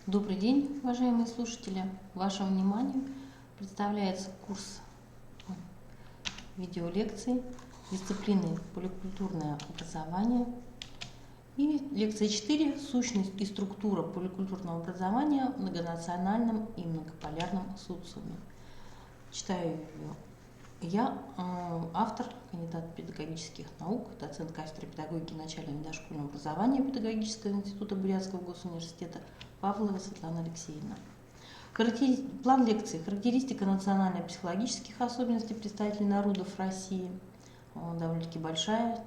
Добрый день, уважаемые слушатели! Вашему вниманию представляется курс видеолекций дисциплины поликультурное образование и лекция 4 «Сущность и структура поликультурного образования в многонациональном и многополярном социуме». Читаю ее я, автор, кандидат педагогических наук, доцент кафедры педагогики начального и дошкольного образования Педагогического института Бурятского госуниверситета Павлова Светлана Алексеевна. План лекции. Характеристика национально-психологических особенностей представителей народов России. Довольно-таки большой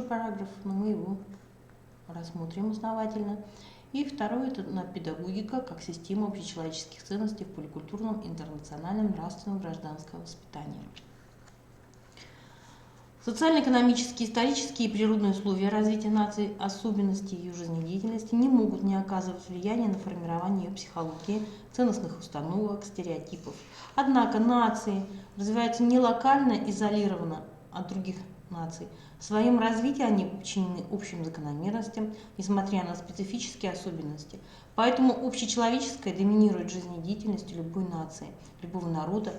параграф, но мы его рассмотрим основательно. И второе – это педагогика как система общечеловеческих ценностей в поликультурном, интернациональном, нравственном, гражданском воспитании. Социально-экономические, исторические и природные условия развития нации, особенности ее жизнедеятельности не могут не оказывать влияния на формирование ее психологии, ценностных установок, стереотипов. Однако нации развиваются не локально, изолированно от других наций. В своем развитии они подчинены общим закономерностям, несмотря на специфические особенности. Поэтому общечеловеческое доминирует жизнедеятельностью любой нации, любого народа,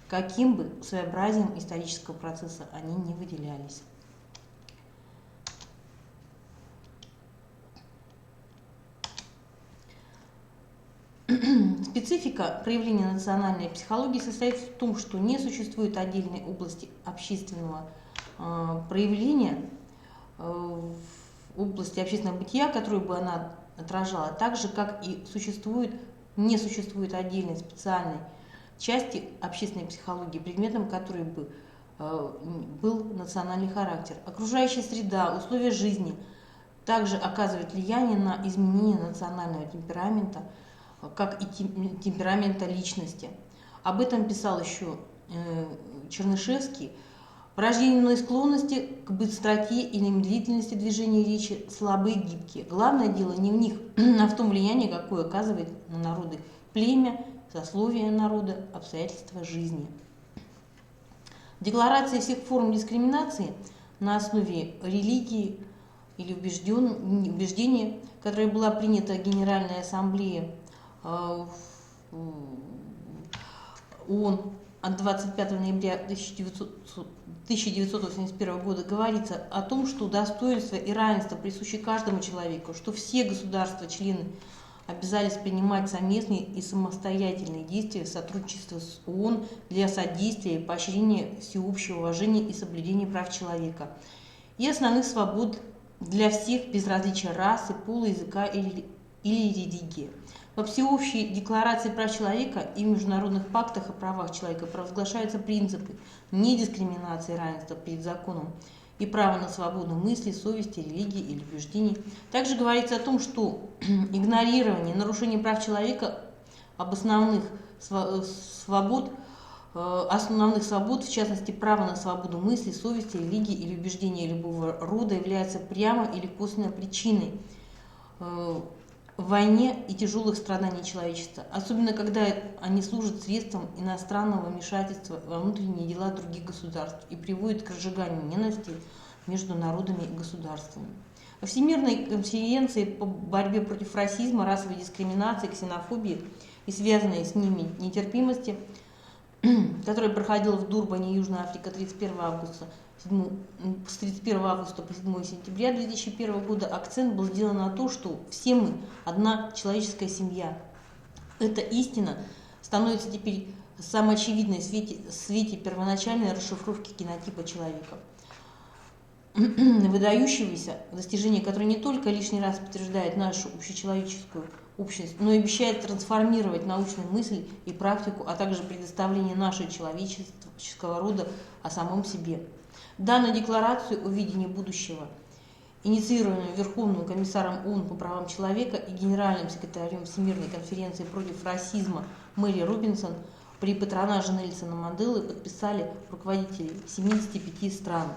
каким бы своеобразием исторического процесса они не выделялись. Специфика проявления национальной психологии состоит в том, что не существует отдельной области общественного проявления, в области общественного бытия, которую бы она отражала, так же, как и не существует отдельной специальной части общественной психологии, предметом которой бы был национальный характер. Окружающая среда, условия жизни также оказывают влияние на изменение национального темперамента, как и темперамента личности. Об этом писал еще Чернышевский. Врожденные склонности к быстроте или медлительности движения речи слабые и гибкие. Главное дело не в них, а в том влиянии, какое оказывает на народы племя, сословие народа, обстоятельства жизни. Декларация всех форм дискриминации на основе религии или убеждения, которая была принята Генеральной Ассамблеей ООН от 25 ноября 1981 года, говорится о том, что достоинство и равенство присущи каждому человеку, что все государства-члены обязались принимать совместные и самостоятельные действия в сотрудничестве с ООН для содействия и поощрения всеобщего уважения и соблюдения прав человека и основных свобод для всех без различия расы, пола, языка или религии. Во всеобщей декларации прав человека и в международных пактах о правах человека провозглашаются принципы недискриминации, равенства перед законом и право на свободу мысли, совести, религии или убеждений. Также говорится о том, что игнорирование, нарушение прав человека основных свобод, в частности права на свободу мысли, совести, религии или убеждения любого рода, является прямо или косвенной причиной в войне и тяжелых страданий человечества, особенно когда они служат средством иностранного вмешательства во внутренние дела других государств и приводят к разжиганию ненависти между народами и государствами. Во Всемирной конференции по борьбе против расизма, расовой дискриминации, ксенофобии и связанной с ними нетерпимости, которая проходила в Дурбане, Южная Африка, с 31 августа по 7 сентября 2001 года, акцент был сделан на то, что все мы одна человеческая семья. Эта истина становится теперь самой очевидной в свете первоначальной расшифровки генотипа человека, выдающегося достижение, которое не только лишний раз подтверждает нашу общечеловеческую общность, но и обещает трансформировать научную мысль и практику, а также предоставление нашего человеческого рода о самом себе. Данную декларацию о видении будущего, инициированную Верховным комиссаром ООН по правам человека и генеральным секретарем Всемирной конференции против расизма Мэри Робинсон при патронаже Нельсона Манделы, подписали руководители 75 стран.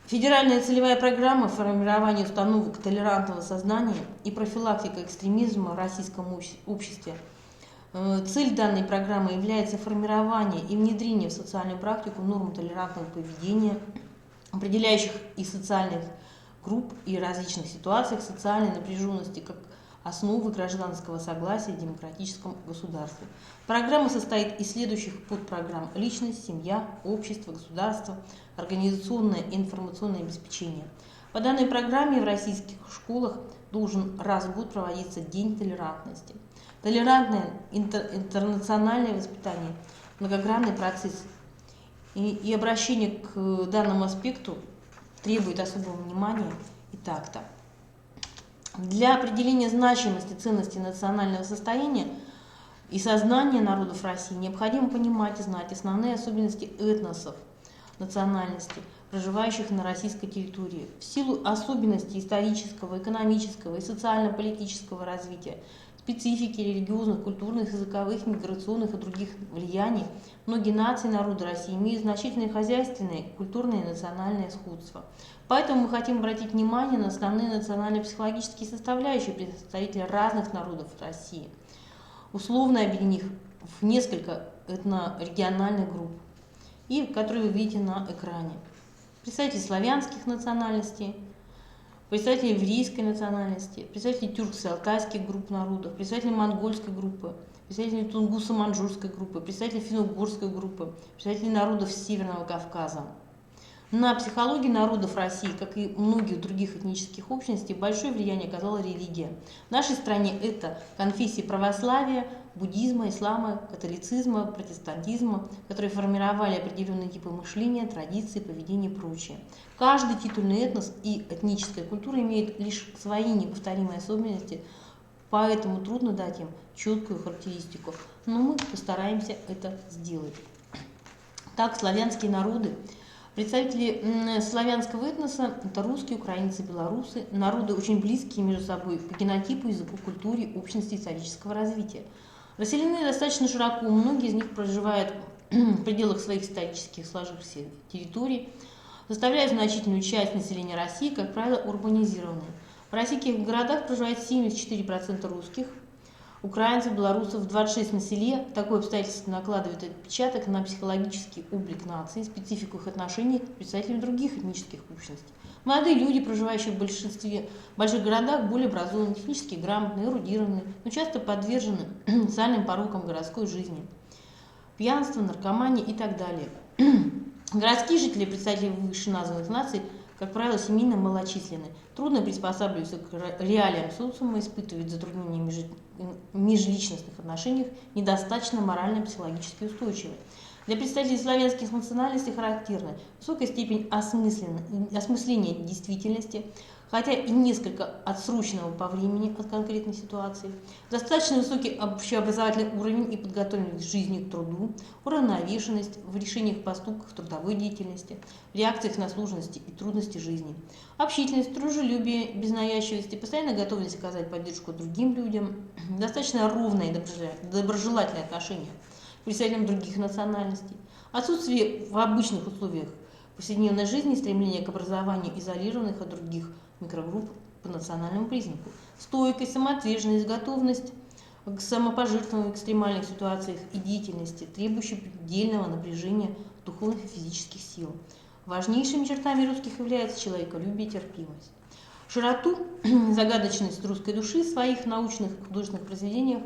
Федеральная целевая программа формирования установок толерантного сознания и профилактика экстремизма в российском обществе. Цель данной программы является формирование и внедрение в социальную практику норм толерантного поведения, определяющих и социальных групп и различных ситуациях социальной напряженности, как основы гражданского согласия в демократическом государстве. Программа состоит из следующих подпрограмм: личность, семья, общество, государство, организационное и информационное обеспечение. По данной программе в российских школах должен раз в год проводиться День толерантности. Толерантное интернациональное воспитание – многогранный процесс, и обращение к данному аспекту требует особого внимания и такта. Для определения значимости ценности национального состояния и сознания народов России необходимо понимать и знать основные особенности этносов, национальностей, проживающих на российской территории. В силу особенностей исторического, экономического и социально-политического развития, специфики религиозных, культурных, языковых, миграционных и других влияний, многие нации и народы России имеют значительные хозяйственные, культурные и национальные сходства. Поэтому мы хотим обратить внимание на основные национально-психологические составляющие представителей разных народов России, условно объединив в несколько этнорегиональных групп, и которые вы видите на экране. Представители славянских национальностей, представители еврейской национальности, представители тюркско-алтайских групп народов, представители монгольской группы, представители тунгуссо-маньчжурской группы, представители финно-угорской группы, представители народов Северного Кавказа. На психологию народов России, как и многих других этнических общностей, большое влияние оказала религия. В нашей стране это конфессии православия, буддизма, ислама, католицизма, протестантизма, которые формировали определенные типы мышления, традиции, поведения и прочее. Каждый титульный этнос и этническая культура имеет лишь свои неповторимые особенности, поэтому трудно дать им четкую характеристику, но мы постараемся это сделать. Так, славянские народы. Представители славянского этноса – это русские, украинцы, белорусы, народы очень близкие между собой по генотипу, языку, культуре, общности исторического развития. Расселены достаточно широко, многие из них проживают в пределах своих исторических сложившихся территорий, составляют значительную часть населения России, как правило, урбанизированные. В российских городах проживает 74% русских, украинцев, белорусов, 26% на селе. Такое обстоятельство накладывает отпечаток на психологический облик нации, специфику их отношений к представителям других этнических общностей. Молодые люди, проживающие в большинстве больших городах, более образованные, технически грамотные, эрудированные, но часто подвержены социальным порокам городской жизни, пьянство, наркомания и так далее. Городские жители, представители вышеназванных наций, как правило, семейно малочисленны, трудно приспосабливаются к реалиям социума, испытывают затруднения в межличностных отношениях, недостаточно морально-психологически устойчивы. Для представителей славянских национальностей характерна высокая степень осмысления действительности, хотя и несколько отсроченного по времени от конкретной ситуации, достаточно высокий общеобразовательный уровень и подготовленность к жизни, к труду, уравновешенность в решениях, поступках, трудовой деятельности, в реакциях на сложности и трудности жизни, общительность, дружелюбие, без навязчивости, постоянная готовность оказать поддержку другим людям, достаточно ровное и доброжелательное отношение к представителям других национальностей, отсутствие в обычных условиях повседневной жизни стремление к образованию изолированных от других микрогрупп по национальному признаку, стойкость, самоотверженность, готовность к самопожертвованию в экстремальных ситуациях и деятельности, требующей предельного напряжения духовных и физических сил. Важнейшими чертами русских является человеколюбие и терпимость. Широту, загадочность русской души в своих научных и художественных произведениях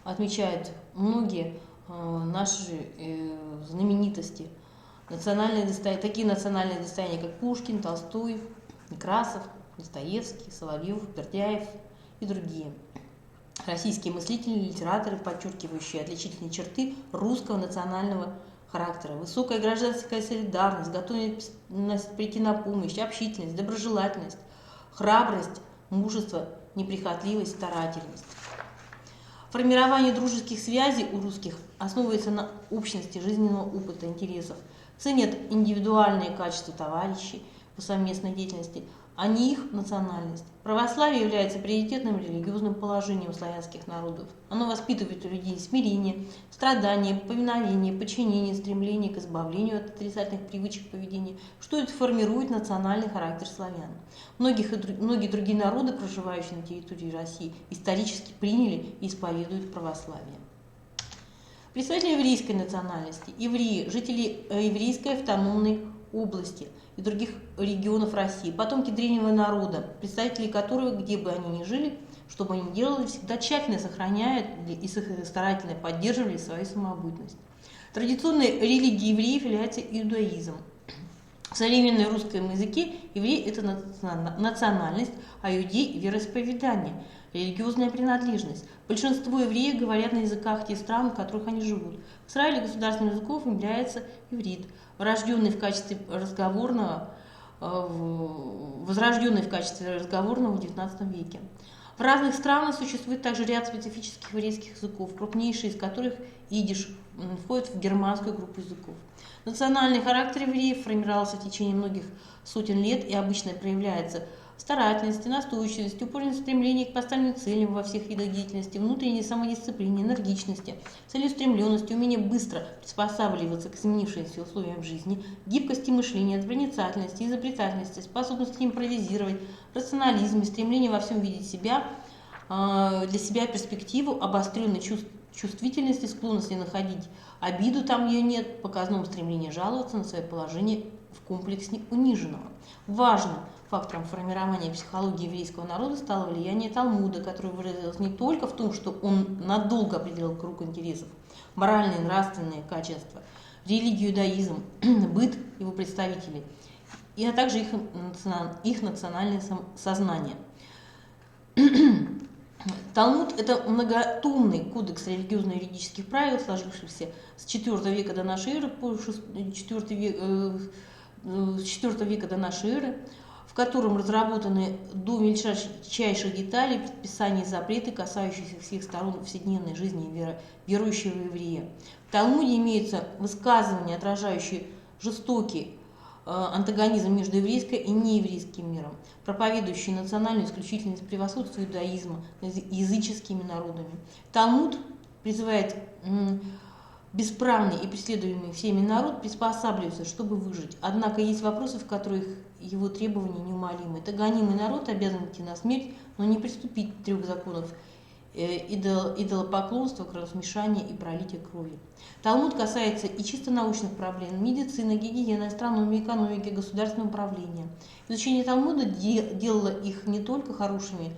отмечают многие наши знаменитости, такие национальные достояния, как Пушкин, Толстой, Некрасов, Достоевский, Соловьев, Бердяев и другие. Российские мыслители, литераторы, подчеркивающие отличительные черты русского национального характера: высокая гражданская солидарность, готовность прийти на помощь, общительность, доброжелательность, храбрость, мужество, неприхотливость, старательность. Формирование дружеских связей у русских основывается на общности жизненного опыта, интересов, ценят индивидуальные качества товарищей по совместной деятельности, а не их национальность. Православие является приоритетным религиозным положением славянских народов. Оно воспитывает у людей смирение, страдание, повиновение, подчинение, стремление к избавлению от отрицательных привычек поведения, что это формирует национальный характер славян. Многие другие народы, проживающие на территории России, исторически приняли и исповедуют православие. Представители еврейской национальности, евреи, жители еврейской автономной области и других регионов России, потомки древнего народа, представители которого, где бы они ни жили, Что бы они ни делали, всегда тщательно сохраняют и старательно поддерживали свою самобытность. Традиционной религией евреев является иудаизм. В современном русском языке еврей – это национальность, а иудей – вероисповедание, религиозная принадлежность. Большинство евреев говорят на языках тех стран, в которых они живут. В Израиле государственным языком является иврит, возрожденный в качестве разговорного в XIX веке. В разных странах существует также ряд специфических еврейских языков, крупнейший из которых идиш входит в германскую группу языков. Национальный характер евреев формировался в течение многих сотен лет и обычно проявляется в старательности, настойчивости, упорном стремлении к поставленным целям во всех видах деятельности, внутренней самодисциплине, энергичности, целеустремленности, умении быстро приспосабливаться к изменившимся условиям жизни, гибкости мышления, проницательности, изобретательности, способности импровизировать, рационализме, стремлении во всем видеть себя, для себя перспективу, обостренной чувствительности, склонности находить обиду там ее нет, показном стремлении жаловаться на свое положение в комплексе униженного. Важным фактором формирования психологии еврейского народа стало влияние Талмуда, которое выразилось не только в том, что он надолго определил круг интересов, моральные и нравственные качества, религию, иудаизм, быт его представителей, а также их национальное сознание. Талмуд – это многотомный кодекс религиозно-юридических правил, сложившийся с IV века до нашей эры по IV века до нашей эры, в котором разработаны до мельчайших деталей предписания и запреты, касающиеся всех сторон повседневной жизни верующего еврея. В Талмуде имеются высказывания, отражающие жестокий антагонизм между еврейским и нееврейским миром, проповедующий национальную исключительность, превосходство иудаизма над языческими народами. Талмуд призывает бесправный и преследуемый всеми народ приспосабливаться, чтобы выжить. Однако есть вопросы, в которых его требования неумолимы. Это гонимый народ обязан идти на смерть, но не приступить 3 законов идолопоклонства, кровосмешания и пролития крови. Талмуд касается и чисто научных проблем: медицины, гигиены, астрономии, экономики, государственного управления. Изучение Талмуда делало их не только хорошими,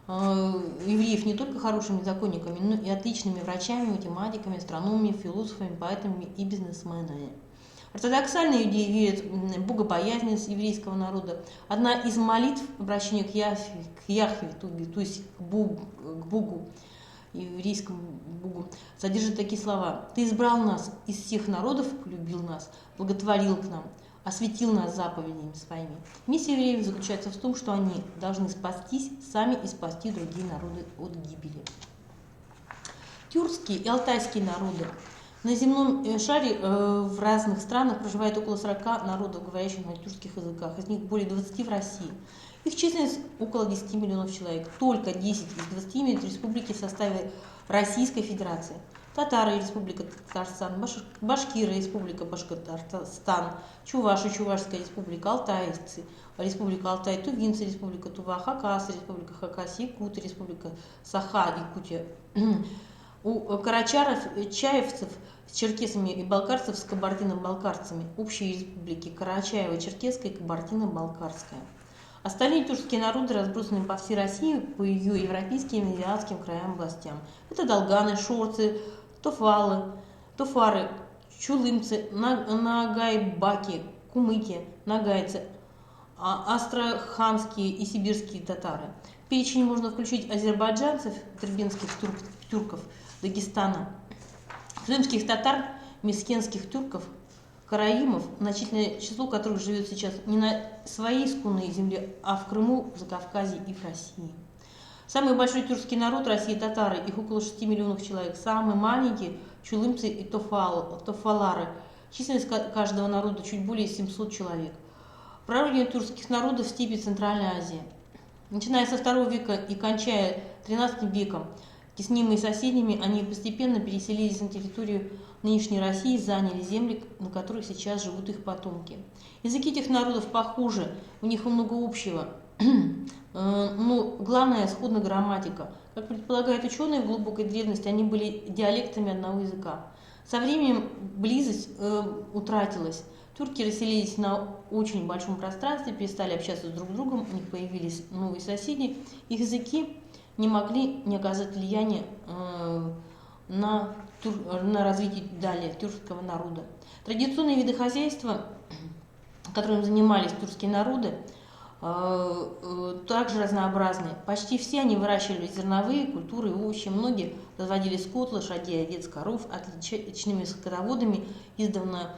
евреев не только хорошими законниками, но и отличными врачами, математиками, астрономами, философами, поэтами и бизнесменами. Ортодоксальные иудеи верят в богобоязненность еврейского народа. Одна из молитв обращения к Яхве, то есть к Богу, еврейскому Богу, содержит такие слова: «Ты избрал нас из всех народов, полюбил нас, благотворил к нам, осветил нас заповедями своими». Миссия евреев заключается в том, что они должны спастись сами и спасти другие народы от гибели. Тюркские и алтайские народы. На земном шаре в разных странах проживает около 40 народов, говорящих на тюркских языках, из них более 20 в России. Их численность около 10 миллионов человек. Только 10 из 20 имеют республики в составе Российской Федерации. Татары – Республика Татарстан, башкиры – Республика Башкортостан, чуваши – Чувашская Республика, алтайцы – Республика Алтай, тувинцы – Республика Тува, хакасы – Республика Хакас, якуты – Республика Саха, Якутия. У карачаров, чаевцев с черкесами и балкарцев с кабардино-балкарцами. Общие республики Карачаево-Черкесская и Кабардино-Балкарская. Остальные тюркские народы разбросаны по всей России, по ее европейским и азиатским краям, областям. Это долганы, шорцы, тофары, чулымцы, нагайбаки, кумыки, нагайцы, астраханские и сибирские татары. В перечень можно включить азербайджанцев, дербенских тюрков, Дагестана, крымских татар, мескенских тюрков, караимов, значительное число которых живет сейчас не на своей исконной земле, а в Крыму, в Закавказье и в России. Самый большой тюркский народ России – татары, их около 6 миллионов человек. Самые маленькие – чулымцы и тофалары. Численность каждого народа чуть более 700 человек. Прародина тюркских народов в степи Центральной Азии. Начиная со II века и кончая XIII веком, теснимые соседями, они постепенно переселились на территорию нынешней России и заняли земли, на которых сейчас живут их потомки. Языки этих народов похожи, у них много общего, но главное – сходна грамматика. Как предполагают ученые, в глубокой древности они были диалектами одного языка. Со временем близость утратилась. Турки расселились на очень большом пространстве, перестали общаться друг с другом, у них появились новые соседи. Их языки не могли не оказать влияние на развитие далее тюркского народа. Традиционные виды хозяйства, которым занимались тюркские народы, также разнообразны. Почти все они выращивали зерновые культуры и овощи. Многие разводили скот, лошадей, овец, коров. Отличными скотоводами издавна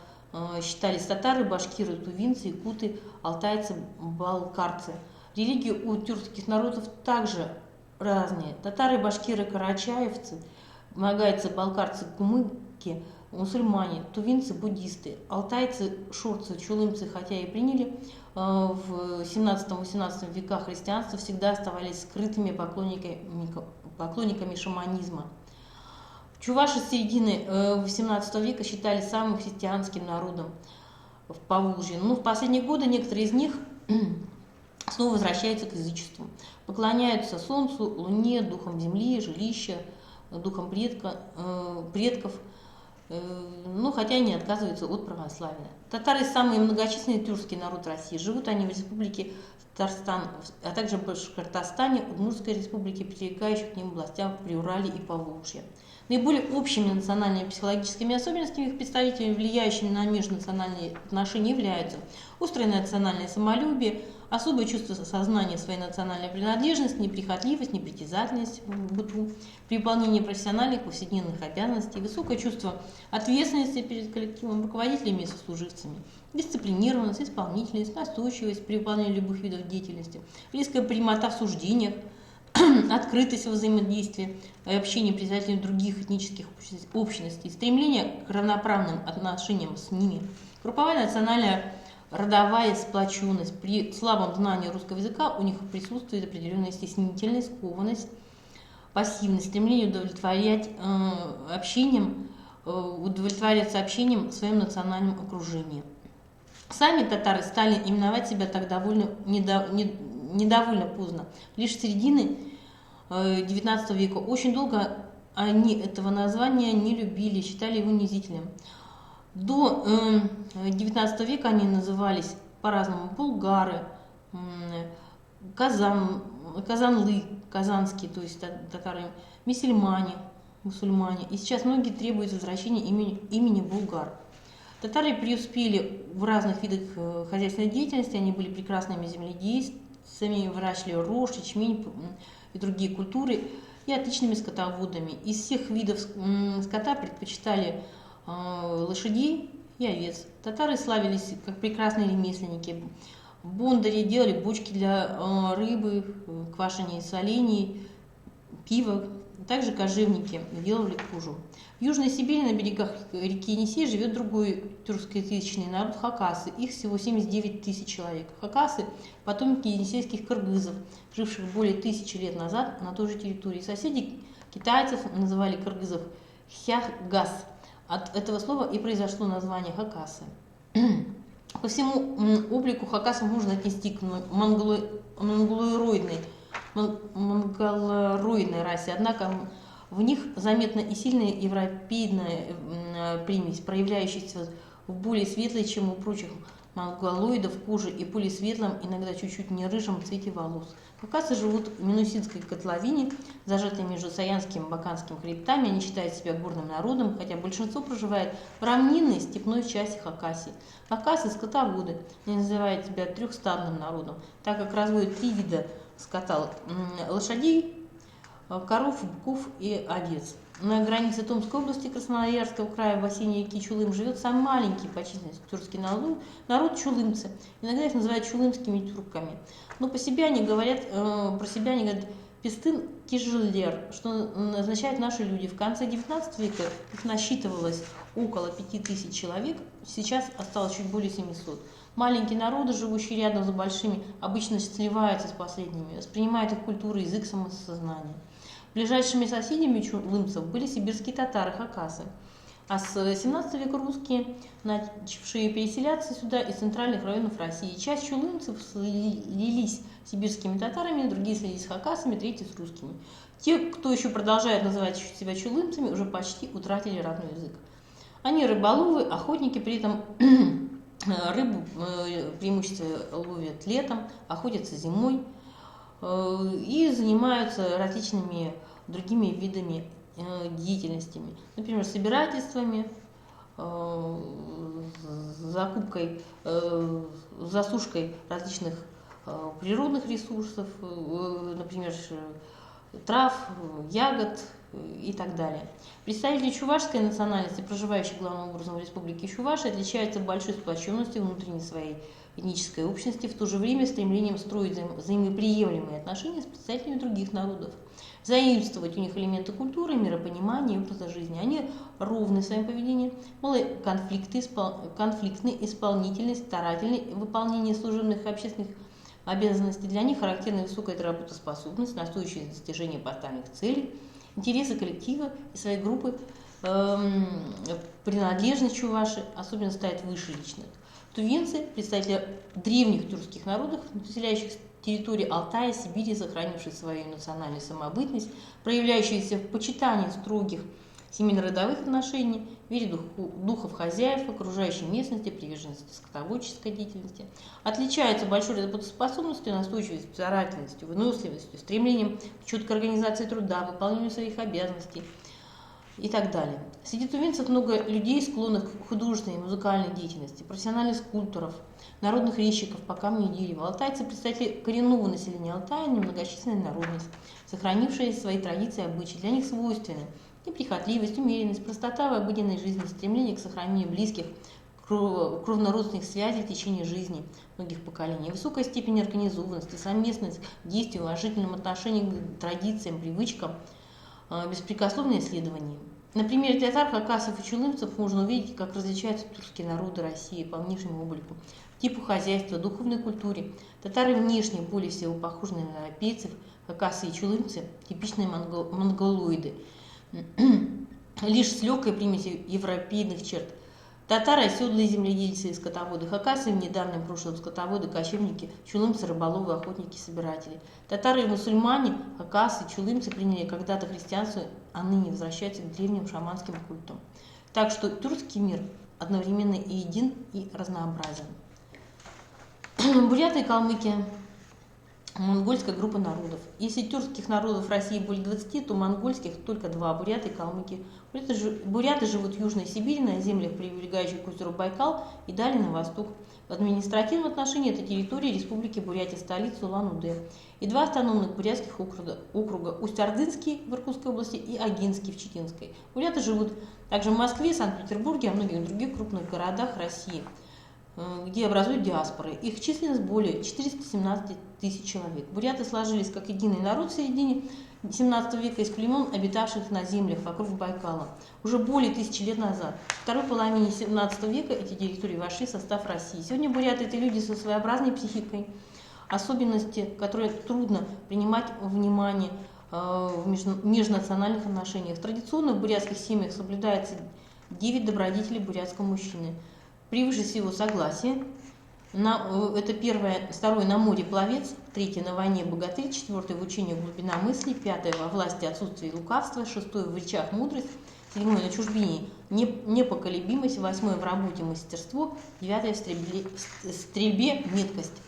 считались татары, башкиры, тувинцы, якуты, алтайцы, балкарцы. Религии у тюркских народов также разные. Татары, башкиры, карачаевцы, магайцы, балкарцы, кумыки, мусульмане, тувинцы, буддисты, алтайцы, шурцы, чулымцы, хотя и приняли в 17-18 веках христианства, всегда оставались скрытыми поклонниками шаманизма. Чуваши с середины 18 века считались самым христианским народом в Поволжье. Но в последние годы некоторые из них снова возвращаются к язычеству. Поклоняются солнцу, луне, духам земли, жилища, духам предков, но хотя и не отказываются от православия. Татары – самый многочисленный тюркский народ России. Живут они в республике Татарстан, а также в Башкортостане, Удмуртской республике, прилегающих к ним областям Приуралья и Поволжья. Наиболее общими национальными психологическими особенностями их представителей, влияющими на межнациональные отношения, являются острое национальное самолюбие, особое чувство сознания своей национальной принадлежности, неприхотливость, непритязательность в быту, при выполнении профессиональных повседневных обязанностей, высокое чувство ответственности перед коллективом, руководителями и сослуживцами, дисциплинированность, исполнительность, настойчивость при выполнении любых видов деятельности, резкая прямота в суждениях, открытость во взаимодействии и общении представителей других этнических общностей, стремление к равноправным отношениям с ними, групповая национальная родовая сплоченность. При слабом знании русского языка у них присутствует определенная стеснительность, скованность, пассивность, стремление удовлетворяться общением в своем национальном окружении. Сами татары стали именовать себя так недовольно поздно, лишь с середины XIX века. Очень долго они этого названия не любили, считали его унизительным. До XIX века они назывались по-разному: булгары, казанлы, казанские, то есть татары, мусульмане. И сейчас многие требуют возвращения имени булгар. Татары преуспели в разных видах хозяйственной деятельности, они были прекрасными земледельцами, выращивали рожь, ячмень и другие культуры, и отличными скотоводами. Из всех видов скота предпочитали лошадей и овец. Татары славились как прекрасные ремесленники. Бондари делали бочки для рыбы, квашения и солений, пива. Также кожевники делали кожу. В Южной Сибири на берегах реки Енисей живет другой тюркскоязычный народ – хакасы. Их всего 79 тысяч человек. Хакасы – потомки енисейских кыргызов, живших более 1000 лет назад на той же территории. Соседи китайцев называли кыргызов хяхгас. От этого слова и произошло название хакасы. По всему облику хакасов можно отнести к монголоидной расе, однако в них заметна и сильная европейная примесь, проявляющаяся в более светлой, чем у прочих монголоидов, коже и более светлом, иногда чуть-чуть не рыжем цвете волос. Хакасы живут в Минусинской котловине, зажатые между Саянским и Баканским хребтами. Они считают себя горным народом, хотя большинство проживает в равнинной степной части Хакасии. Хакасы – скотоводы, они называют себя трехстадным народом, так как разводят 3 вида скота – лошадей, коров, быков и овец. На границе Томской области Красноярского края в бассейне реки Чулым живет самый маленький по численности тюркский народ чулымцы. Иногда их называют чулымскими тюрками. Но про себя они говорят пестын кижиллер, что означает наши люди. В конце 19 века их насчитывалось около 5000 человек, сейчас осталось чуть более 700. Маленькие народы, живущие рядом с большими, обычно сливаются с последними, воспринимают их культуру, язык, самосознание. Ближайшими соседями чулымцев были сибирские татары, хакасы. А с 17 века русские, начавшие переселяться сюда из центральных районов России. Часть чулымцев слились с сибирскими татарами, другие слились с хакасами, третьи с русскими. Те, кто еще продолжает называть себя чулымцами, уже почти утратили родной язык. Они рыболовы, охотники, при этом рыбу преимущественно ловят летом, охотятся зимой. и занимаются различными другими видами деятельностями, например, собирательствами, закупкой, засушкой различных природных ресурсов, например, трав, ягод и так далее. Представители чувашской национальности, проживающие главным образом в республике Чувашия, отличаются большой сплоченностью внутренней своей этнической общности, в то же время стремлением строить взаимоприемлемые отношения с представителями других народов, заимствовать у них элементы культуры, миропонимания и образа жизни. Они ровны в своем поведении, конфликтны, исполнительны, старательны в выполнении служебных и общественных обязанностей. Для них характерна высокая работоспособность, настойчивое достижение поставленных целей, интересы коллектива и своей группы, принадлежность чуваши особенно ставит выше личных. Тувинцы, представители древних тюркских народов, населяющих территории Алтая, Сибири, сохранившие свою национальную самобытность, проявляющиеся в почитании строгих семейно-родовых отношений, вере духов хозяев, окружающей местности, приверженности скотоводческой деятельности, отличаются большой работоспособностью, настойчивостью, старательностью, выносливостью, стремлением к четкой организации труда, выполнению своих обязанностей и так далее. Среди тувинцев много людей, склонных к художественной и музыкальной деятельности, профессиональных скульпторов, народных резчиков по камню и дереву. Алтайцы – представители коренного населения Алтая, немногочисленная народность, сохранившая свои традиции и обычаи. Для них свойственны неприхотливость, умеренность, простота в обыденной жизни, стремление к сохранению близких, кровнородственных связей в течение жизни многих поколений, высокая степень организованности, совместность действий, уважительном отношении к традициям, привычкам, беспрекословное исследование. На примере татар, хакасов и чулымцев можно увидеть, как различаются тюркские народы России по внешнему облику, типу хозяйства, духовной культуре. Татары внешне более всего похожи на европейцев, хакасы и чулымцы – типичные монголоиды, лишь с легкой примесью европейных черт. Татары – оседлые земледельцы и скотоводы, хакасы – в недавнем прошлом скотоводы, кочевники, чулымцы – рыболовы, охотники, собиратели. Татары и мусульмане, хакасы, чулымцы приняли когда-то христианство, а ныне возвращаются к древним шаманским культам. Так что тюркский мир одновременно и един, и разнообразен. Буряты и калмыки – монгольская группа народов. Если тюркских народов в России более 20, то монгольских только 2 – буряты и калмыки. Буряты живут в Южной Сибири, на землях, прилегающих к озеру Байкал и далее на восток. В административном отношении это территория Республики Бурятия, столица Улан-Удэ. И 2 автономных бурятских округа – Усть-Ордынский в Иркутской области и Агинский в Читинской. Буряты живут также в Москве, Санкт-Петербурге и многих других крупных городах России, где образуют диаспоры. Их численность более 417 тысяч человек. Буряты сложились как единый народ в середине 17 века из племен, обитавших на землях вокруг Байкала. Уже более 1000 лет назад, в второй половине 17 века, эти территории вошли в состав России. Сегодня буряты – это люди со своеобразной психикой, особенности, которые трудно принимать во внимание в межнациональных отношениях. Традиционно в бурятских семьях соблюдается 9 добродетелей бурятского мужчины. Превыше всего согласие. Это первое, второе на море пловец, третье на войне богатырь, четвертое в учении глубина мысли, пятое во власти отсутствие лукавства, шестое в речах мудрость, седьмое на чужбине непоколебимость, восьмое в работе мастерство, девятое в стрельбе меткость.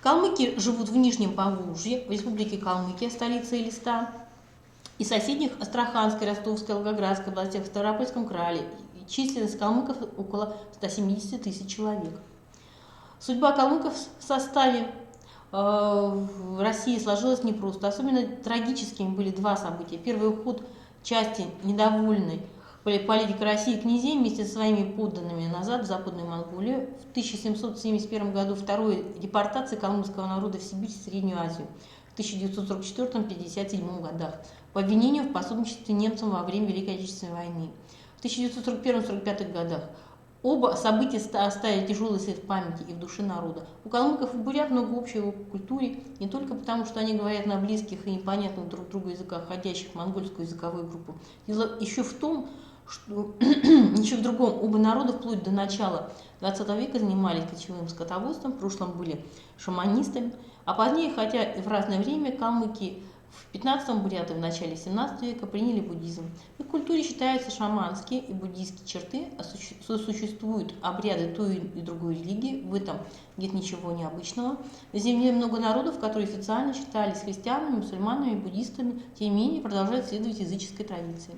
Калмыки живут в Нижнем Поволжье, в республике Калмыкия, столица Элиста, и соседних Астраханской, Ростовской, Волгоградской областях, в Ставропольском крае. Численность калмыков около 170 тысяч человек. Судьба калмыков в составе в России сложилась непросто. Особенно трагическими были 2 события. Первый – уход части недовольной политикой России князей вместе со своими подданными назад в Западную Монголию. В 1771 году второе – депортация калмыцкого народа в Сибирь и Среднюю Азию. В 1944-1957 годах по обвинению в пособничестве немцам во время Великой Отечественной войны. В 1941-1945 годах оба события оставили тяжелый след в памяти и в душе народа. У калмыков и бурят много общего в культуре, не только потому, что они говорят на близких и непонятных друг другу языках, входящих в монгольскую языковую группу. Дело еще в том, что ничего в другом. Оба народа вплоть до начала 20 века занимались кочевым скотоводством, в прошлом были шаманистами, а позднее, хотя и в разное время, калмыки В 15 буряты в начале 17 века приняли буддизм. В их культуре считаются шаманские и буддийские черты, сосуществуют обряды той и другой религии, в этом нет ничего необычного. На земле много народов, которые официально считались христианами, мусульманами, буддистами, тем не менее продолжают следовать языческой традиции.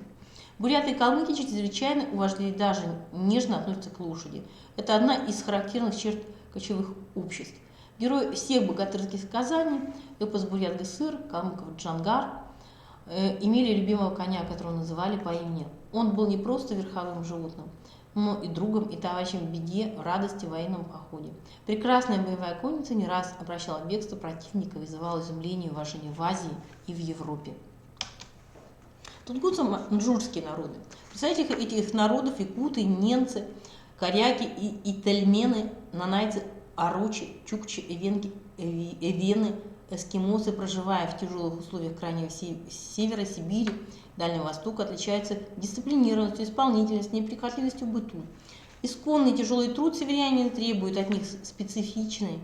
Буряты и калмыки чрезвычайно уважали и даже нежно относятся к лошади. Это одна из характерных черт кочевых обществ. Герои всех богатырских сказаний, эпос Бурят-Гысыр, калмыков Джангар, имели любимого коня, которого называли по имени. Он был не просто верховым животным, но и другом, и товарищем в беде, в радости, в военном походе. Прекрасная боевая конница не раз обращала в бегство противника, вызывала изумление и уважение в Азии и в Европе. Тунгусы-маньчжурские народы. Представители этих народов якуты, ненцы, коряки и тельмены, нанайцы, орочи, чукчи, эвены, эскимосы, проживая в тяжелых условиях крайнего севера, Сибири, Дальнего Востока, отличаются дисциплинированностью, исполнительностью, неприхотливостью в быту. Исконный тяжелый труд северяне требует от них специфичной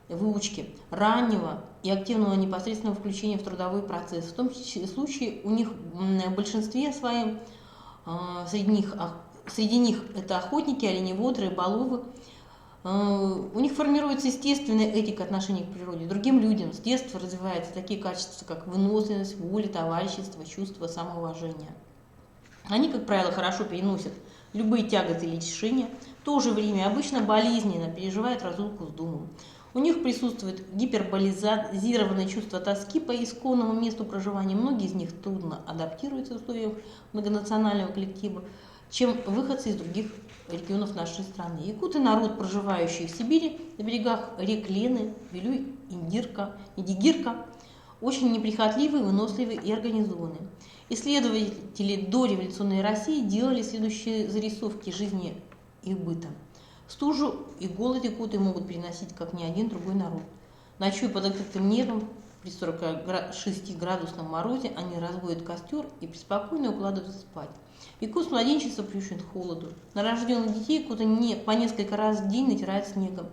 выучки, раннего и активного непосредственного включения в трудовой процесс. В том случае у них в большинстве своем, среди них это охотники, оленеводы, рыболовы, у них формируется естественная этика отношения к природе, другим людям. С детства развиваются такие качества, как выносливость, воля, товарищество, чувство самоуважения. Они, как правило, хорошо переносят любые тяготы или лишения, в то же время обычно болезненно переживают разлуку с домом. У них присутствует гиперболизированное чувство тоски по исконному месту проживания. Многие из них трудно адаптируются в условиях многонационального коллектива, чем выходцы из других регионов нашей страны. Якуты – народ, проживающий в Сибири, на берегах рек Лены, Вилюй, Индигирка, очень неприхотливые, выносливые и организованные. Исследователи дореволюционной России делали следующие зарисовки жизни их быта. Стужу и голод якуты могут переносить, как ни один другой народ. Ночуя под открытым небом, при 46-градусном морозе, они разводят костер и преспокойно укладываются спать. Якут с младенчества приучен к холоду. Новорожденных детей якуты по несколько раз в день натирают снегом.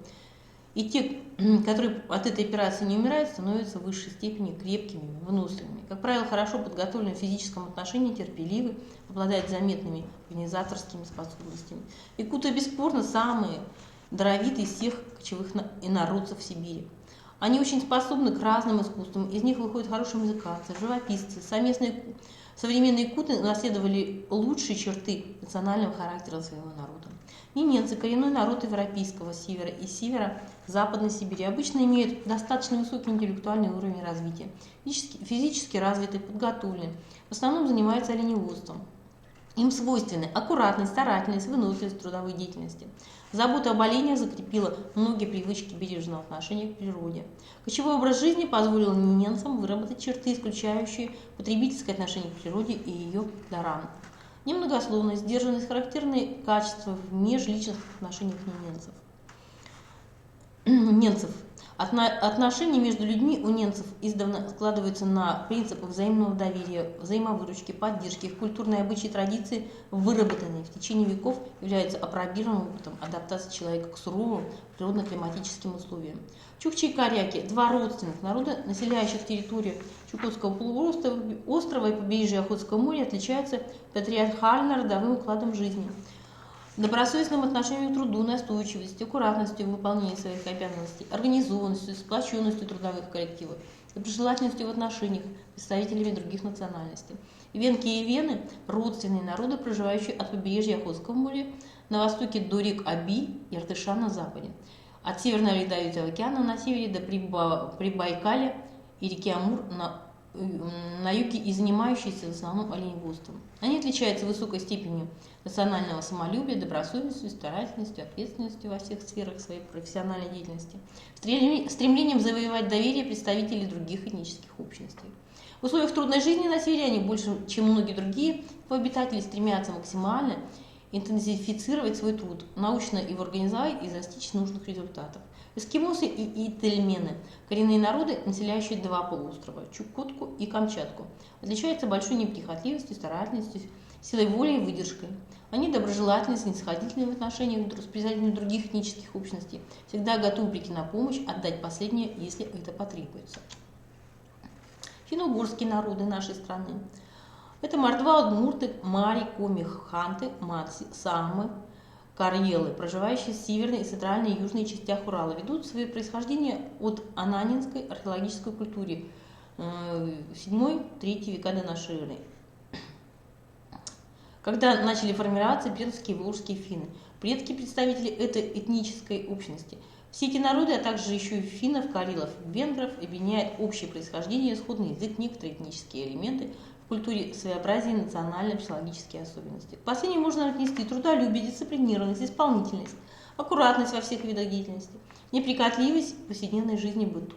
И те, которые от этой операции не умирают, становятся в высшей степени крепкими, выносливыми. Как правило, хорошо подготовлены в физическом отношении, терпеливы, обладают заметными организаторскими способностями. Якуты бесспорно самые даровитые из всех кочевых инородцев в Сибири. Они очень способны к разным искусствам, из них выходят хорошие музыканты, живописцы. Современные якуты наследовали лучшие черты национального характера своего народа. Ненцы, коренной народ европейского севера и северо-западной Сибири, обычно имеют достаточно высокий интеллектуальный уровень развития, физически развиты, подготовлены, в основном занимаются оленеводством. Им свойственны аккуратность, старательность, выносливость в трудовой деятельности. Забота об оленях закрепила многие привычки бережного отношения к природе. Кочевой образ жизни позволил ненцам выработать черты, исключающие потребительское отношение к природе и ее дарам. Немногословность, сдержанность – характерные качества в межличных отношениях ненцев. Отношения между людьми у ненцев издавна складываются на принципах взаимного доверия, взаимовыручки, поддержки. Их культурные обычаи и традиции, выработанные в течение веков, являются апробированным опытом адаптации человека к суровым природно-климатическим условиям. Чукчи и коряки – два родственных народа, населяющих территорию Чукотского полуострова и побережья Охотского моря, отличаются патриархально-родовым укладом жизни, добросовестным отношением к труду, настойчивостью, аккуратностью в выполнении своих обязанностей, организованностью, сплоченностью трудовых коллективов, доброжелательностью в отношениях с представителями других национальностей. Венки и вены – родственные народы, проживающие от побережья Охотского моря на востоке до рек Оби и Иртыша на западе, от Северного Ледовитого океана на севере до Прибайкалья и реки Амур на юге и занимающиеся в основном оленеводством. Они отличаются высокой степенью национального самолюбия, добросовестностью, старательностью, ответственностью во всех сферах своей профессиональной деятельности, стремлением завоевать доверие представителей других этнических общностей. В условиях трудной жизни на севере они больше, чем многие другие обитатели, стремятся максимально интенсифицировать свой труд, научно его организовать и достичь нужных результатов. Эскимосы и тельмены – коренные народы, населяющие два полуострова – Чукотку и Камчатку, отличаются большой неприхотливостью, старательностью, силой воли и выдержкой. Они доброжелательны, снисходительны в отношениях с представителями других этнических общностей, всегда готовы прийти на помощь, отдать последнее, если это потребуется. Финно-угорские народы нашей страны. Это мордва, удмурты, мари, коми, ханты, манси, самы, карелы, проживающие в северной, центральной и южной частях Урала, ведут свое происхождение от ананинской археологической культуры 7-3 века до нашей эры, когда начали формироваться пермские и волжские финны, предки представителей этой этнической общности. Все эти народы, а также еще и финнов, карелов, венгров, объединяют общее происхождение, исходный язык, некоторые этнические элементы в культуре, своеобразие и национально-психологические особенности. К последним можно отнести трудолюбие, дисциплинированность, исполнительность, аккуратность во всех видах деятельности, неприкотливость в повседневной жизни и быту,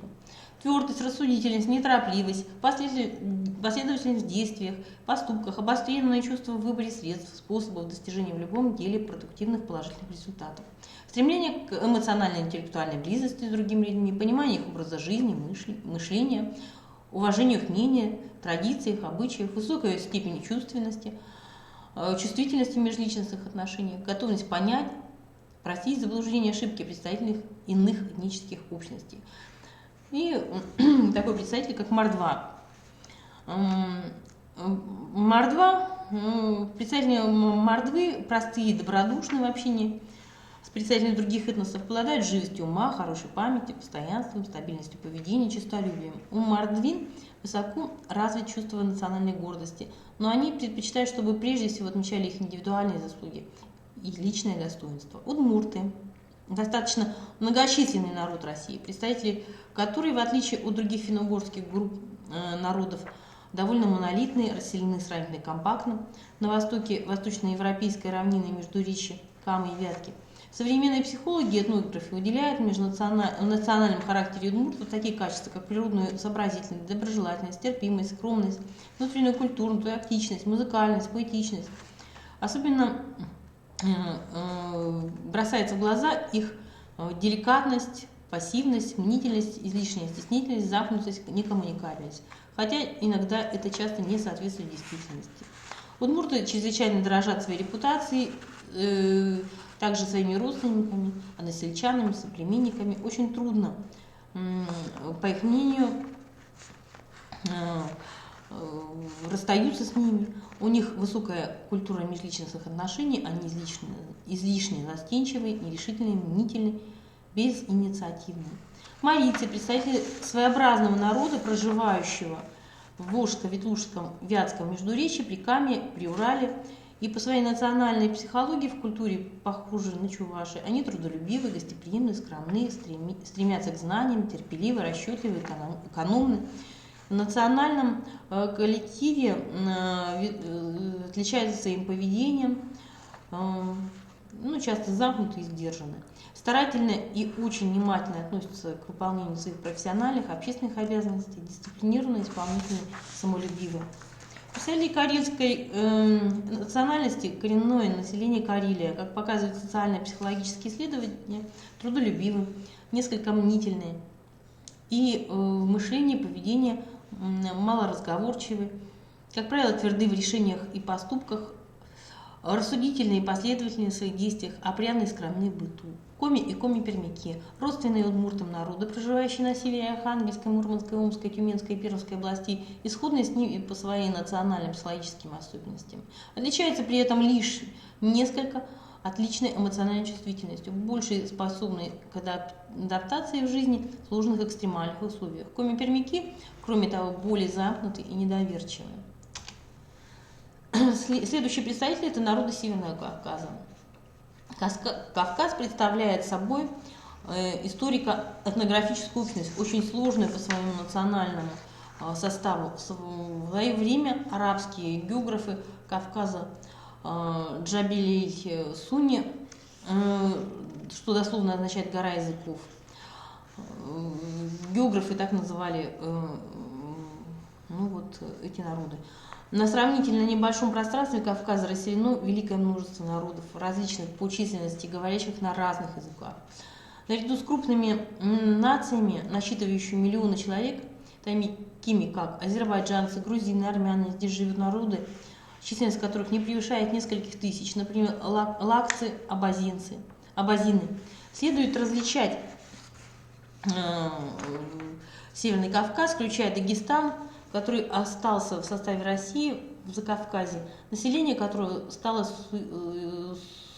твердость, рассудительность, неторопливость, последовательность в действиях, поступках, обостренное чувство в выборе средств, способов достижения в любом деле продуктивных положительных результатов, стремление к эмоциональной и интеллектуальной близости с другими людьми, понимание их образа жизни, мышления, уважение их мнения, традициях, обычаях, высокая степень чувственности, чувствительности в межличностных отношениях, готовность понять, простить заблуждения, ошибки представителей иных этнических общностей. И такой представитель, как мордва. Представители мордвы простые, добродушные в общении с представителями других этносов, обладают живостью ума, хорошей памятью, постоянством, стабильностью поведения, честолюбием. У мордвин высоко развит чувство национальной гордости, но они предпочитают, чтобы прежде всего отмечали их индивидуальные заслуги и личное достоинство. Удмурты – достаточно многочисленный народ России, представители которые, в отличие от других финно-угорских групп народов, довольно монолитные, расселены сравнительно компактно. На востоке восточноевропейской равнины Междуречья, Камы и Вятки. Современные психологи и этнографы выделяют в национальном характере удмуртов такие качества, как природную сообразительность, доброжелательность, терпимость, скромность, внутреннюю культуру, тактичность, музыкальность, поэтичность. Особенно бросается в глаза их деликатность, пассивность, мнительность, излишняя стеснительность, замкнутость, некоммуникабельность. Хотя иногда это часто не соответствует действительности. Удмурты чрезвычайно дорожат своей репутацией, также своими родственниками, односельчанами, соплеменниками. Очень трудно, по их мнению, расстаются с ними. У них высокая культура межличностных отношений, они излишне застенчивые, нерешительные, мнительные, безинициативные. Марийцы – представители своеобразного народа, проживающего в Волжско-Ветлужском, Вятском междуречье, Прикамье, Приурале. И по своей национальной психологии в культуре похожи на чуваши. Они трудолюбивы, гостеприимны, скромны, стремятся к знаниям, терпеливы, расчетливы, экономны. В национальном коллективе отличаются своим поведением, часто замкнуты и сдержаны. Старательно и очень внимательно относятся к выполнению своих профессиональных, общественных обязанностей, дисциплинированно, исполнительно, самолюбивы. Представители карельской национальности, коренное население Карелия, как показывают социально-психологические исследования, трудолюбивы, несколько мнительные. И мышление, поведение малоразговорчивы, как правило, тверды в решениях и поступках, рассудительные и последовательные в своих действиях, опрятные и скромны в быту. Коми и коми-пермяки – родственные удмуртам народы, проживающие на севере Архангельской, Мурманской, Омской, Тюменской и Пермской областей, исходные с ними по своим национальным психологическим особенностям. Отличаются при этом лишь несколько отличной эмоциональной чувствительностью, больше способны к адаптации в жизни в сложных экстремальных условиях. Коми-пермяки, кроме того, более замкнуты и недоверчивы. Следующий представитель – это народы Северного Кавказа. Кавказ представляет собой историко-этнографическую общность, очень сложную по своему национальному составу. В свое время арабские географы Кавказа Джабель Суни, что дословно означает «гора языков», географы так называли эти народы. На сравнительно небольшом пространстве Кавказа расселено великое множество народов, различных по численности, говорящих на разных языках. Наряду с крупными нациями, насчитывающими миллионы человек, такими как азербайджанцы, грузины, армяне, здесь живут народы, численность которых не превышает нескольких тысяч, например, лакцы, абазины. Следует различать Северный Кавказ, включая Дагестан, который остался в составе России в Закавказье, население которого стало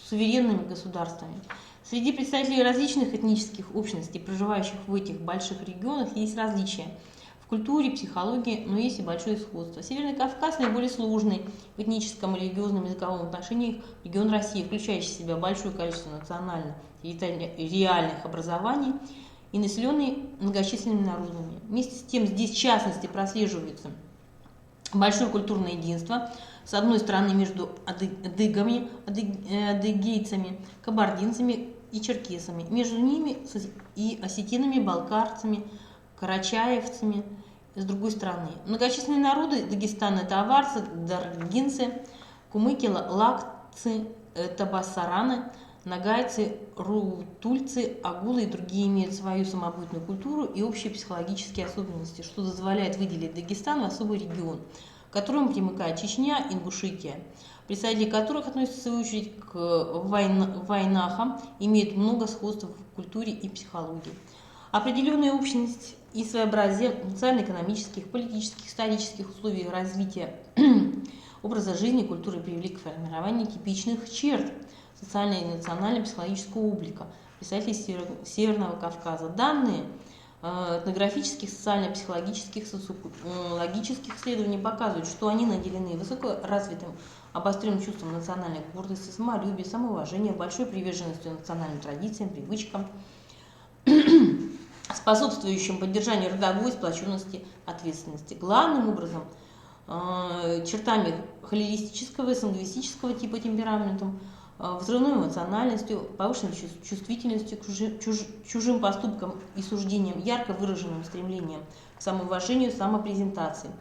суверенными государствами. Среди представителей различных этнических общностей, проживающих в этих больших регионах, есть различия в культуре, психологии, но есть и большое сходство. Северный Кавказ наиболее сложный в этническом, религиозном, языковом отношении регион России, включающий в себя большое количество национальных и реальных образований и населенный многочисленными народами. Вместе с тем здесь в частности прослеживается большое культурное единство, с одной стороны между адыгами, адыгейцами, кабардинцами и черкесами, между ними и осетинами, балкарцами, карачаевцами, с другой стороны. Многочисленные народы Дагестана – это аварцы, даргинцы, кумыки, лакцы, табасараны, нагайцы, рутульцы, агулы и другие имеют свою самобытную культуру и общие психологические особенности, что дозволяет выделить Дагестан в особый регион, к которому примыкает Чечня, Ингушетия, представители которых относятся в свою очередь к вайнахам, имеют много сходств в культуре и психологии. Определенная общность и своеобразие социально-экономических, политических, исторических условий развития образа жизни, культуры привели к формированию типичных черт социального и национально-психологического облика представителей Северного Кавказа. Данные этнографических, социально-психологических, социологических исследований показывают, что они наделены высокоразвитым обостренным чувством национальной гордости, самолюбия, самоуважения, большой приверженностью национальным традициям, привычкам, способствующим поддержанию родовой сплоченности, ответственности. Главным образом чертами холеристического и сангвистического типа темпераментом, взрывной эмоциональностью, повышенной чувствительностью к чужим поступкам и суждениям, ярко выраженным стремлением к самоуважению, самопрезентации,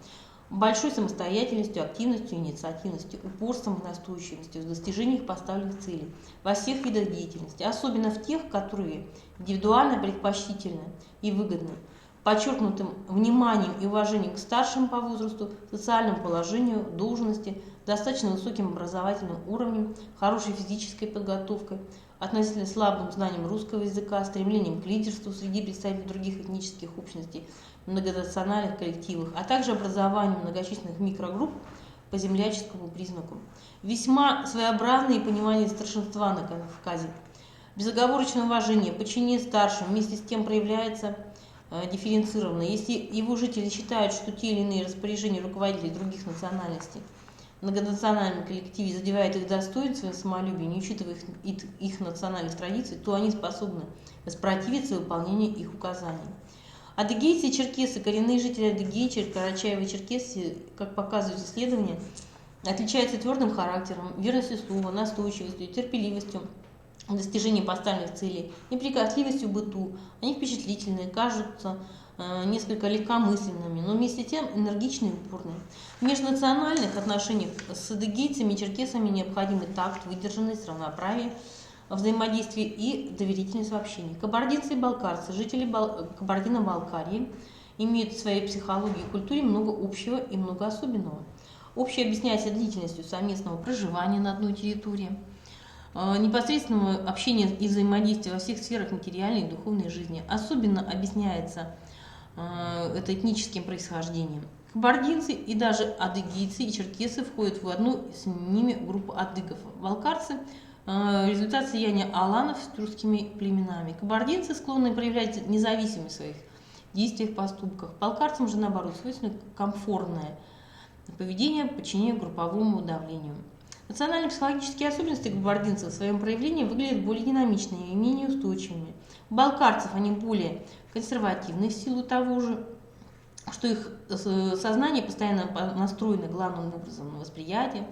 большой самостоятельностью, активностью, инициативностью, упорством и настойчивостью в достижениях поставленных целей во всех видах деятельности, особенно в тех, которые индивидуально предпочтительны и выгодны, подчеркнутым вниманием и уважением к старшим по возрасту, социальному положению, должности, достаточно высоким образовательным уровнем, хорошей физической подготовкой, относительно слабым знанием русского языка, стремлением к лидерству среди представителей других этнических общностей, многонациональных коллективах, а также образованием многочисленных микрогрупп по земляческому признаку. Весьма своеобразное понимание старшинства на Кавказе. Безоговорочное уважение, подчинение старшим вместе с тем проявляется дифференцированно. Если его жители считают, что те или иные распоряжения руководителей других национальностей в многонациональном коллективе задевают их достоинство и самолюбие, не учитывая их национальных традиций, то они способны воспротивиться выполнению их указаний. Адыгейцы и черкесы, коренные жители Адыгеи, Карачаево-Черкесии, как показывают исследования, отличаются твердым характером, верностью слова, настойчивостью, терпеливостью в достижении поставленных целей, неприхотливостью в быту. Они впечатлительные, кажутся несколько легкомысленными, но вместе с тем энергичные и упорные. В межнациональных отношениях с адыгейцами и черкесами необходимы такт, выдержанность, равноправие, взаимодействие и доверительность в общении. Кабардинцы и балкарцы, жители Кабардино-Балкарии, имеют в своей психологии и культуре много общего и много особенного. Общее объясняется длительностью совместного проживания на одной территории, непосредственного общения и взаимодействия во всех сферах материальной и духовной жизни. Особенно объясняется это этническим происхождением. Кабардинцы и даже адыгейцы и черкесы входят в одну с ними группу адыгов. Балкарцы – результат слияния аланов с тюркскими племенами. Кабардинцы склонны проявлять независимость в своих действиях, поступках. Балкарцам же, наоборот, свойственно комфортное поведение, подчинение групповому давлению. Национально-психологические особенности кабардинцев в своем проявлении выглядят более динамичными и менее устойчивыми. У балкарцев они более консервативны в силу того же, что их сознание постоянно настроено главным образом на восприятие,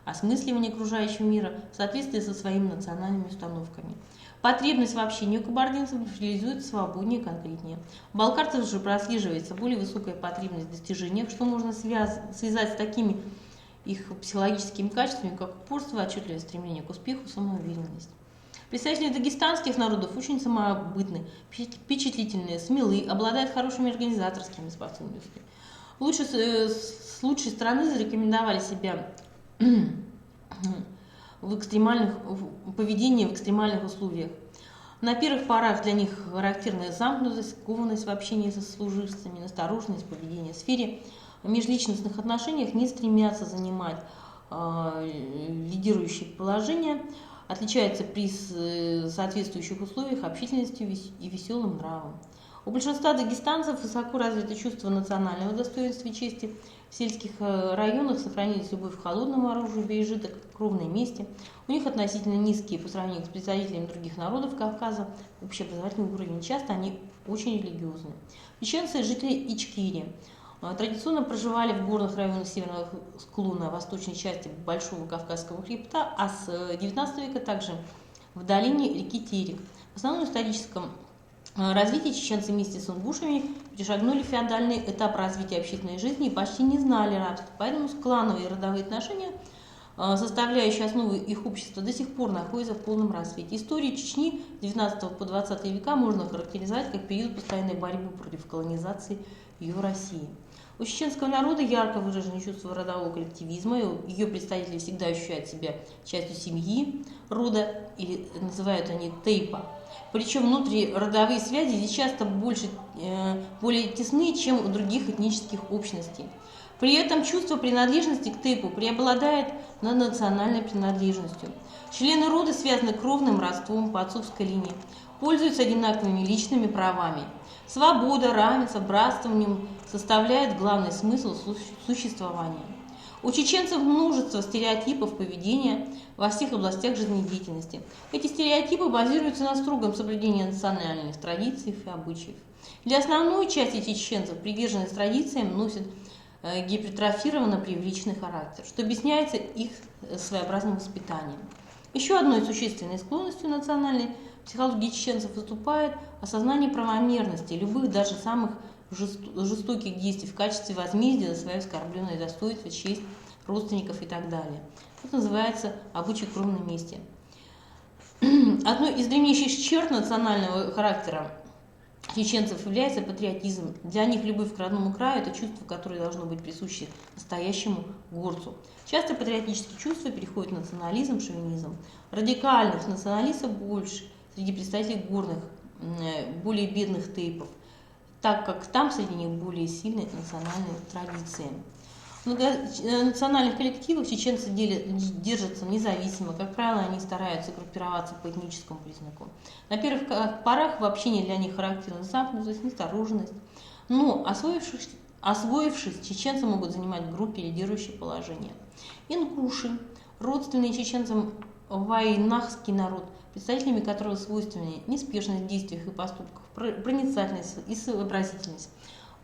осмысливание окружающего мира в соответствии со своими национальными установками. Потребность в общении у кабардинцев реализуется свободнее и конкретнее. У балкарцев же прослеживается более высокая потребность в достижениях, что можно связать с такими их психологическими качествами, как упорство, отчетливое стремление к успеху, самоуверенность. Представители дагестанских народов очень самобытны, впечатлительные, смелые, обладают хорошими организаторскими способностями. С лучшей стороны зарекомендовали себя поведение в экстремальных условиях. На первых порах для них характерна замкнутость, скованность в общении со служивцами, настороженность поведения в сфере в межличностных отношениях не стремятся занимать лидирующие положения, отличаются при соответствующих условиях общительностью и веселым нравом. У большинства дагестанцев высоко развито чувство национального достоинства и чести. В сельских районах сохранились любовь к холодному оружию, пережиток к кровной мести. У них относительно низкие по сравнению с представителями других народов Кавказа общеобразовательный уровень. Часто они очень религиозны. Чеченцы – жители Ичкерии. Традиционно проживали в горных районах северного склона восточной части Большого Кавказского хребта, а с XIX века также в долине реки Терек. В основном историческом развитии чеченцы вместе с ингушами перешагнули феодальный этап развития общественной жизни и почти не знали рабства. Поэтому клановые и родовые отношения, составляющие основу их общества, до сих пор находятся в полном расцвете. Историю Чечни с 19 по 20 века можно характеризовать как период постоянной борьбы против колонизации Евросии. У чеченского народа ярко выражено чувство родового коллективизма, ее представители всегда ощущают себя частью семьи, рода, или называют они тейпа. Причем внутриродовые связи здесь часто более тесны, чем у других этнических общностей. При этом чувство принадлежности к тейпу преобладает над национальной принадлежностью. Члены рода связаны кровным родством по отцовской линии, пользуются одинаковыми личными правами. Свобода, равенство, братство в нем составляет главный смысл существования. У чеченцев множество стереотипов поведения во всех областях жизнедеятельности. Эти стереотипы базируются на строгом соблюдении национальных традиций и обычаев. Для основной части чеченцев приверженность традициям носит гипертрофированно преувеличенный характер, что объясняется их своеобразным воспитанием. Еще одной существенной склонностью национальной психологии чеченцев выступает осознание правомерности любых, даже самых жестоких действий в качестве возмездия за свое оскорбленное достоинство, честь родственников и так далее. Это называется обычай кровной мести. Одной из древнейших черт национального характера чеченцев является патриотизм. Для них любовь к родному краю – это чувство, которое должно быть присуще настоящему горцу. Часто патриотические чувства переходят в национализм, шовинизм. Радикальных националистов больше среди представителей горных, более бедных тейпов, так как там среди них более сильные национальные традиции. В многонациональных коллективах чеченцы держатся независимо, как правило, они стараются группироваться по этническому признаку. На первых порах в общении для них характерна замкнутость, настороженность, но освоившись, чеченцы могут занимать в группе лидирующее положение. Ингуши, родственные чеченцам вайнахский народ, представителями которого свойственны неспешность в действиях и поступках, проницательность и сообразительность,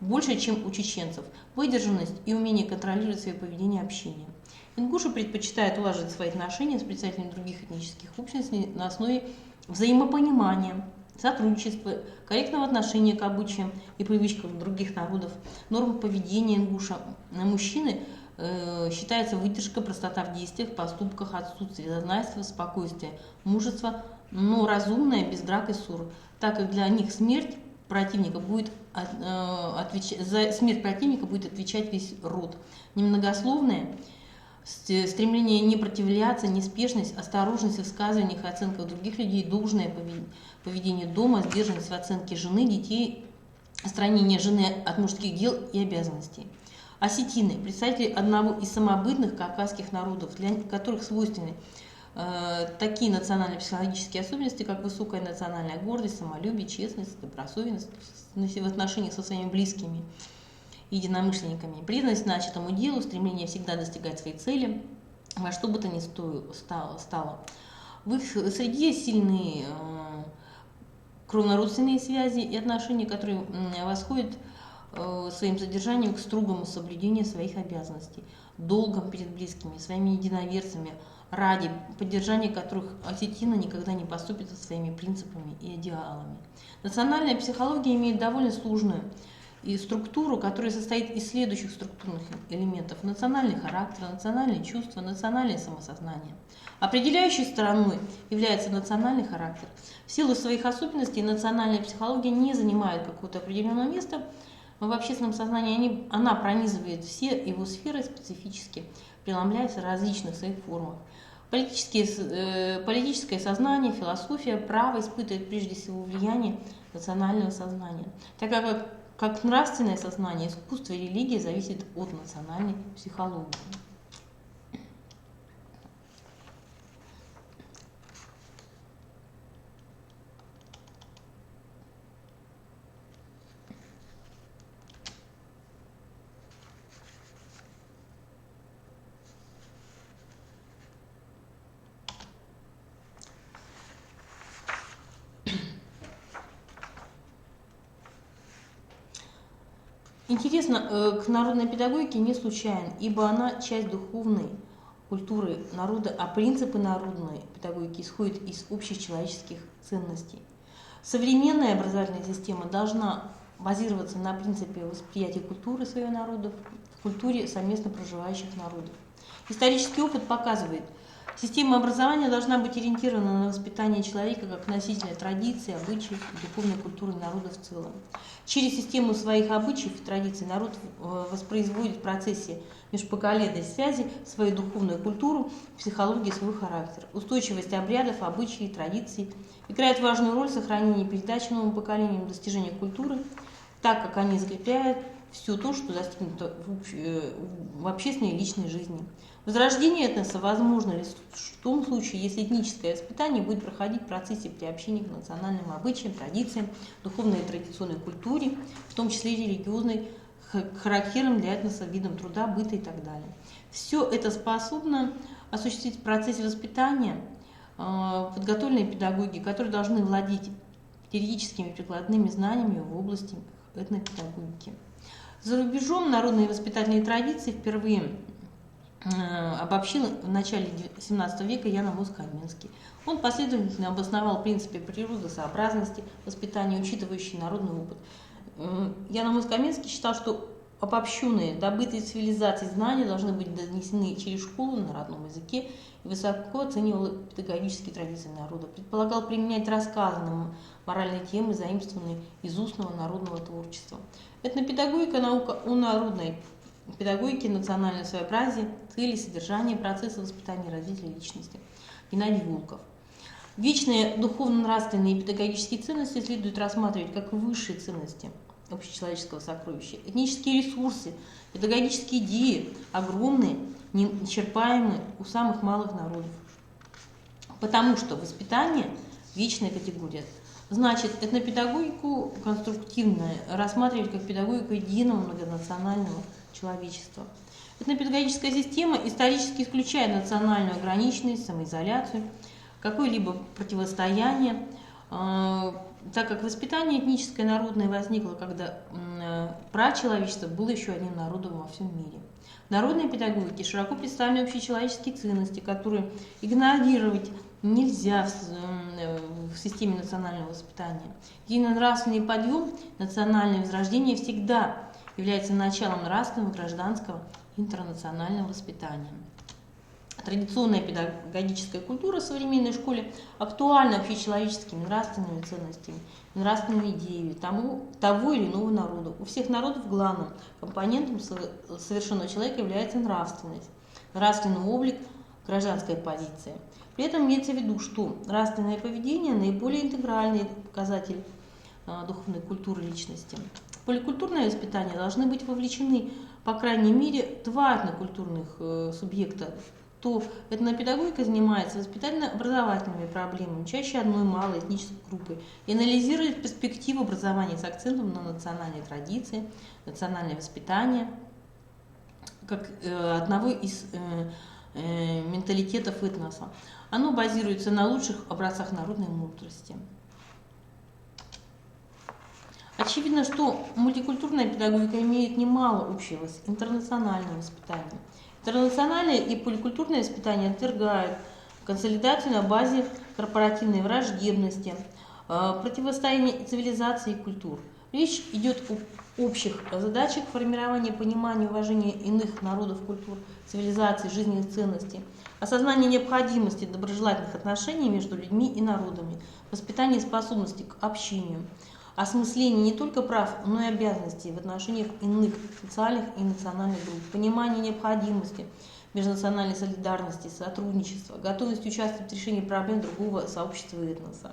больше, чем у чеченцев, выдержанность и умение контролировать свое поведение и общение. Ингуши предпочитают улаживать свои отношения с представителями других этнических общностей на основе взаимопонимания, сотрудничества, корректного отношения к обычаям и привычкам других народов, норм поведения ингуша. Мужчины считается выдержка, простота в действиях, поступках, отсутствие зазнайства, спокойствие, мужество, но разумное, без драк и ссор, так как для них смерть противника будет за смерть противника будет отвечать весь род. Немногословное стремление не противляться, неспешность, осторожность в высказываниях и оценках других людей, должное поведение дома, сдержанность в оценке жены, детей, отстранение жены от мужских дел и обязанностей. Осетины – представители одного из самобытных кавказских народов, для которых свойственны такие национально-психологические особенности, как высокая национальная гордость, самолюбие, честность, добросовестность в отношениях со своими близкими единомышленниками, преданность начатому делу, стремление всегда достигать своей цели, во что бы то ни стало. В их среде сильные кровнородственные связи и отношения, которые восходят своим задержанием к строгому соблюдению своих обязанностей, долгом перед близкими, своими единоверцами, ради поддержания которых осетины никогда не поступят со своими принципами и идеалами. Национальная психология имеет довольно сложную структуру, которая состоит из следующих структурных элементов: национальный характер, национальные чувства, национальное самосознание. Определяющей стороной является национальный характер. В силу своих особенностей национальная психология не занимает какого-то определенного места в общественном сознании, она пронизывает все его сферы специфически, преломляясь в различных своих формах. Политическое сознание, философия, право испытывает прежде всего влияние национального сознания, так как Как нравственное сознание, искусство и религия зависят от национальной психологии. Интересно, к народной педагогике не случайно, ибо она часть духовной культуры народа, а принципы народной педагогики исходят из общих человеческих ценностей. Современная образовательная система должна базироваться на принципе восприятия культуры своего народа в культуре совместно проживающих народов. Исторический опыт показывает, система образования должна быть ориентирована на воспитание человека как носителя традиций, обычаев и духовной культуры народа в целом. Через систему своих обычаев и традиций народ воспроизводит в процессе межпоколенной связи свою духовную культуру, психологию, свой характер. Устойчивость обрядов, обычаи и традиций играет важную роль в сохранении и передаче новым поколениям достижения культуры, так как они закрепляют все то, что достигнуто в общественной и личной жизни. Возрождение этноса возможно лишь в том случае, если этническое воспитание будет проходить в процессе приобщения к национальным обычаям, традициям, духовной и традиционной культуре, в том числе религиозной, характерным для этноса видам труда, быта и так далее. Все это способно осуществить в процессе воспитания подготовленные педагоги, которые должны владеть теоретическими и прикладными знаниями в области этнопедагогики. За рубежом народные воспитательные традиции впервые обобщил в начале XVII века Ян Амос Каменский. Он последовательно обосновал принципы природосообразности воспитания, учитывающие народный опыт. Ян Амос Каменский считал, что обобщенные, добытые цивилизацией знания должны быть донесены через школу на родном языке и высоко оценивал педагогические традиции народа. Предполагал применять рассказанные моральные темы, заимствованные из устного народного творчества. Этнопедагогика – наука о народной педагогике, национальное своеобразие, цели, содержание, процессы воспитания и развития личности. Геннадий Волков. Вечные духовно-нравственные и педагогические ценности следует рассматривать как высшие ценности общечеловеческого сокровища. Этнические ресурсы, педагогические идеи огромные, неисчерпаемые у самых малых народов. Потому что воспитание – вечная категория. Значит, этнопедагогику конструктивно рассматривать как педагогику единого многонационального человечества. Этнопедагогическая система исторически исключает национальную ограниченность, самоизоляцию, какое-либо противостояние, так как воспитание этническое народное возникло, когда прачеловечество было еще одним народом во всем мире. В народной педагогике широко представлены общечеловеческие ценности, которые игнорировать нельзя в системе национального воспитания. Единонравственный подъем, национальное возрождение всегда является началом нравственного, гражданского, интернационального воспитания. Традиционная педагогическая культура в современной школе актуальна общечеловеческими нравственными ценностями, нравственными идеями того или иного народа. У всех народов главным компонентом совершенного человека является нравственность, нравственный облик, гражданская позиция. При этом имеется в виду, что нравственное поведение – наиболее интегральный показатель духовной культуры личности. В поликультурное воспитание должны быть вовлечены, по крайней мере, два этнокультурных субъекта. То этнопедагогика занимается воспитательно-образовательными проблемами, чаще одной малой этнической группой, и анализирует перспективу образования с акцентом на национальные традиции, национальное воспитание, как одного из менталитетов этноса. Оно базируется на лучших образцах народной мудрости. Очевидно, что мультикультурная педагогика имеет немало общего с интернациональным воспитанием. Интернациональное и поликультурное воспитание отвергают консолидацию на базе корпоративной враждебности, противостояния цивилизации и культур. Речь идет о общих задачах формирования понимания, уважения иных народов, культур, цивилизаций, жизненных ценностей, осознания необходимости доброжелательных отношений между людьми и народами, воспитания способности к общению, осмысление не только прав, но и обязанностей в отношениях иных социальных и национальных групп, понимание необходимости межнациональной солидарности, сотрудничества, готовность участвовать в решении проблем другого сообщества и этноса.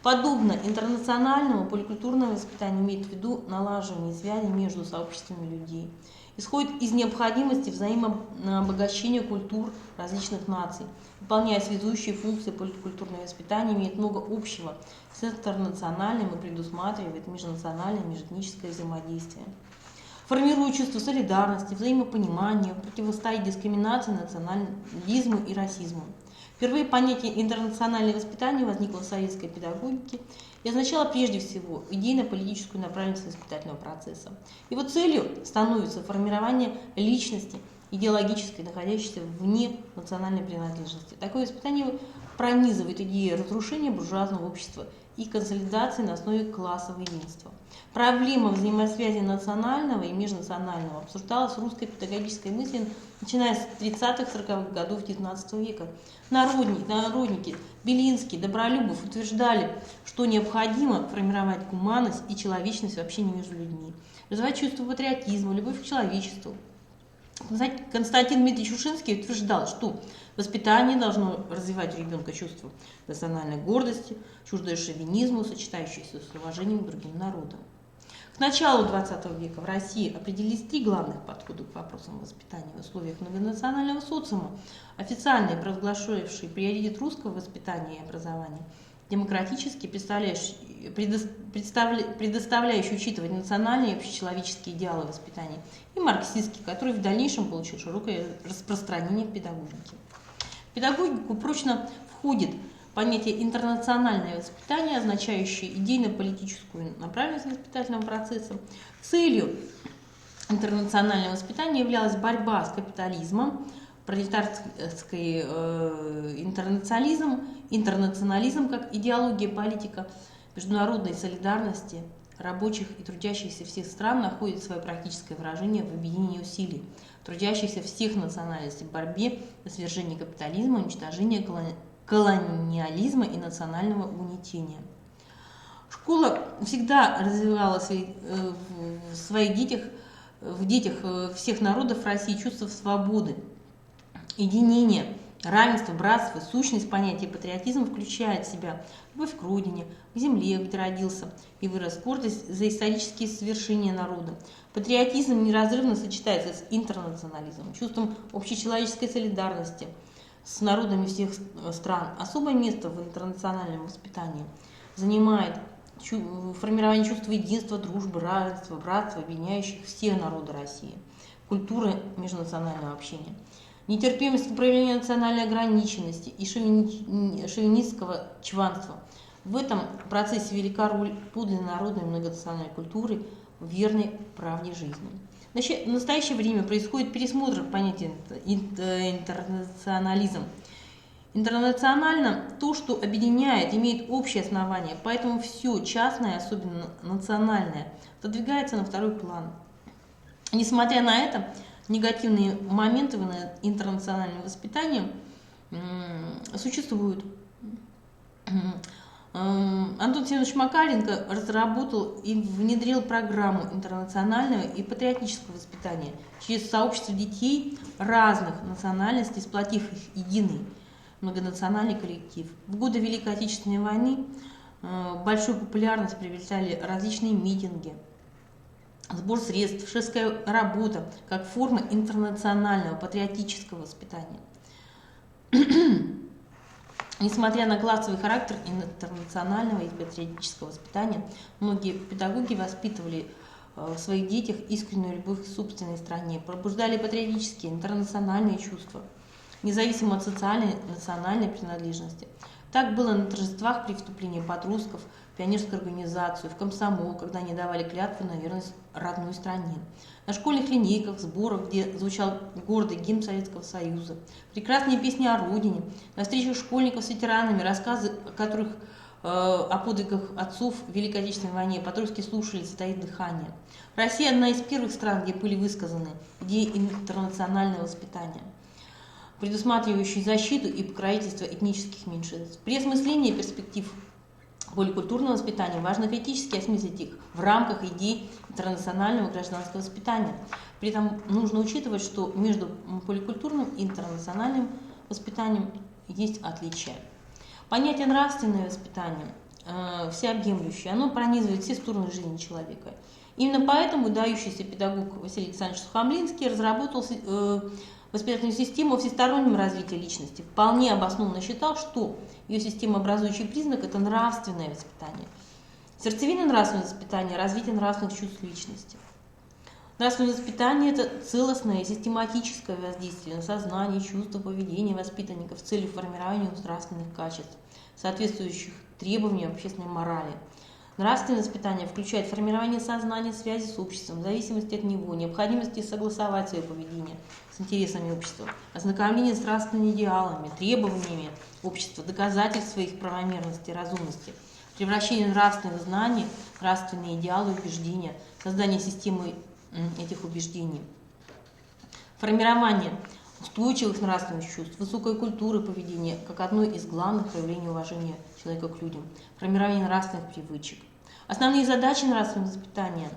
Подобно интернациональному, поликультурное воспитание имеет в виду налаживание связи между сообществами людей. Исходит из необходимости взаимообогащения культур различных наций. Выполняя связующие функции, поликультурное воспитание имеет много общего с интернациональным и предусматривает межнациональное и межэтническое взаимодействие. Формируя чувство солидарности, взаимопонимания, противостоит дискриминации, национализму и расизму. Впервые понятие интернациональное воспитание возникло в советской педагогике и означало прежде всего идейно-политическую направленность воспитательного процесса. Его целью становится формирование личности, идеологической, находящейся вне национальной принадлежности. Такое воспитание пронизывает идеи разрушения буржуазного общества и консолидации на основе классового единства. Проблема взаимосвязи национального и межнационального обсуждалась в русской педагогической мысли, начиная с 30-40-х годов XIX века. Народники Белинский, Добролюбов утверждали, что необходимо формировать гуманность и человечность в общении между людьми, развивать чувство патриотизма, любовь к человечеству. Константин Дмитриевич Ушинский утверждал, что воспитание должно развивать у ребенка чувство национальной гордости, чуждое шовинизму, сочетающееся с уважением к другим народам. К началу XX века в России определились три главных подхода к вопросам воспитания в условиях многонационального социума, официально провозглашавший приоритет русского воспитания и образования, демократически предоставляющий учитывать национальные и общечеловеческие идеалы воспитания, и марксистский, который в дальнейшем получил широкое распространение в педагогике. В педагогику прочно входит понятие интернациональное воспитание, означающее идейно-политическую направленность воспитательного процесса. Целью интернационального воспитания являлась борьба с капитализмом, пролетарский интернационализм как идеология политика международной солидарности рабочих и трудящихся всех стран находит свое практическое выражение в объединении усилий трудящихся всех национальностей в борьбе за свержение капитализма, уничтожение колониализма и национального угнетения. Школа всегда развивала в детях всех народов России чувство свободы, единения, равенства, братства, сущность понятия патриотизм включает в себя любовь к родине, к земле, где родился и вырос, гордость за исторические свершения народа. Патриотизм неразрывно сочетается с интернационализмом, чувством общечеловеческой солидарности с народами всех стран. Особое место в интернациональном воспитании занимает формирование чувства единства, дружбы, равенства, братства, объединяющих все народы России, культуры межнационального общения. Нетерпимость к проявлению национальной ограниченности и шовинистского чванства. В этом процессе велика роль подлинной народной многонациональной культуры в верной правде жизни. В настоящее время происходит пересмотр понятия интернационализм. Интернационально то, что объединяет, имеет общее основание, поэтому все частное, особенно национальное, задвигается на второй план. Несмотря на это, негативные моменты в интернациональном воспитании существуют. Антон Семенович Макаренко разработал и внедрил программу интернационального и патриотического воспитания через сообщество детей разных национальностей, сплотив их в единый многонациональный коллектив. В годы Великой Отечественной войны большую популярность приобретали различные митинги, сбор средств, шефская работа как форма интернационального патриотического воспитания. Несмотря на классовый характер интернационального и патриотического воспитания, многие педагоги воспитывали в своих детях искреннюю любовь к собственной стране, пробуждали патриотические, интернациональные чувства, независимо от социальной и национальной принадлежности. Так было на торжествах при вступлении подростков в пионерскую организацию, в комсомол, когда они давали клятву на верность родной стране. На школьных линейках, сборах, где звучал гордый гимн Советского Союза, прекрасные песни о родине, на встречах школьников с ветеранами, рассказы о подвигах отцов в Великой Отечественной войне, подростки слушали, затаив дыхание. Россия одна из первых стран, где были высказаны идеи интернационального воспитания, предусматривающие защиту и покровительство этнических меньшинств. При осмыслении перспектив поликультурного воспитания важно критически осмыслить их в рамках идей интернационального гражданского воспитания. При этом нужно учитывать, что между поликультурным и интернациональным воспитанием есть отличия. Понятие нравственное воспитание всеобъемлющее, оно пронизывает все стороны жизни человека. Именно поэтому выдающийся педагог Василий Александрович Сухомлинский разработал воспитательную систему всестороннего развития личности. Вполне обоснованно считал, что ее системообразующий признак – это нравственное воспитание. Сердцевина нравственного воспитания – развитие нравственных чувств личности. Нравственное воспитание – это целостное и систематическое воздействие на сознание, чувства, поведение воспитанников с целью формирования нравственных качеств, соответствующих требованиям общественной морали. Нравственное воспитание включает формирование сознания, связи с обществом, зависимости от него, необходимости согласовать свое поведение с интересами общества, ознакомление с нравственными идеалами, требованиями общества, доказательств своих правомерности и разумности, превращение нравственных знаний, нравственные идеалы и убеждения, создание системы этих убеждений, формирование устойчивых нравственных чувств, высокой культуры поведения как одно из главных проявлений уважения человека к людям, формирование нравственных привычек. Основные задачи нравственного воспитания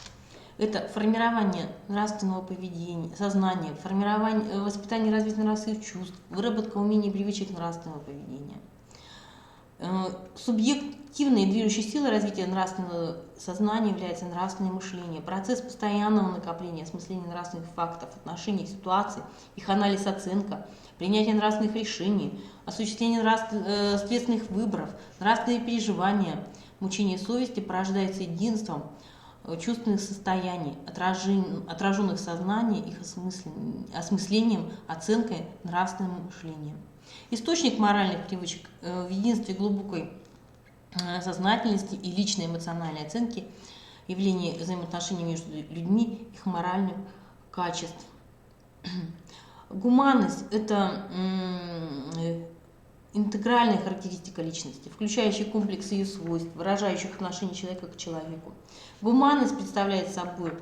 – это формирование нравственного поведения, сознания, формирование, воспитание и развитие нравственных чувств, выработка умений и привычек нравственного поведения. Субъективной движущей силой развития нравственного сознания является нравственное мышление, процесс постоянного накопления, осмысления нравственных фактов, отношений, ситуаций, их анализ, оценка, принятие нравственных решений, осуществление ответственных выборов, нравственные переживания, мучение совести порождается единством чувственных состояний, отраженных в сознании, их осмыслением, оценкой, нравственным мышлением. Источник моральных привычек в единстве глубокой сознательности и личной эмоциональной оценки явления взаимоотношений между людьми, их моральных качеств. Гуманность – это интегральная характеристика личности, включающая комплекс ее свойств, выражающих отношение человека к человеку. Гуманность представляет собой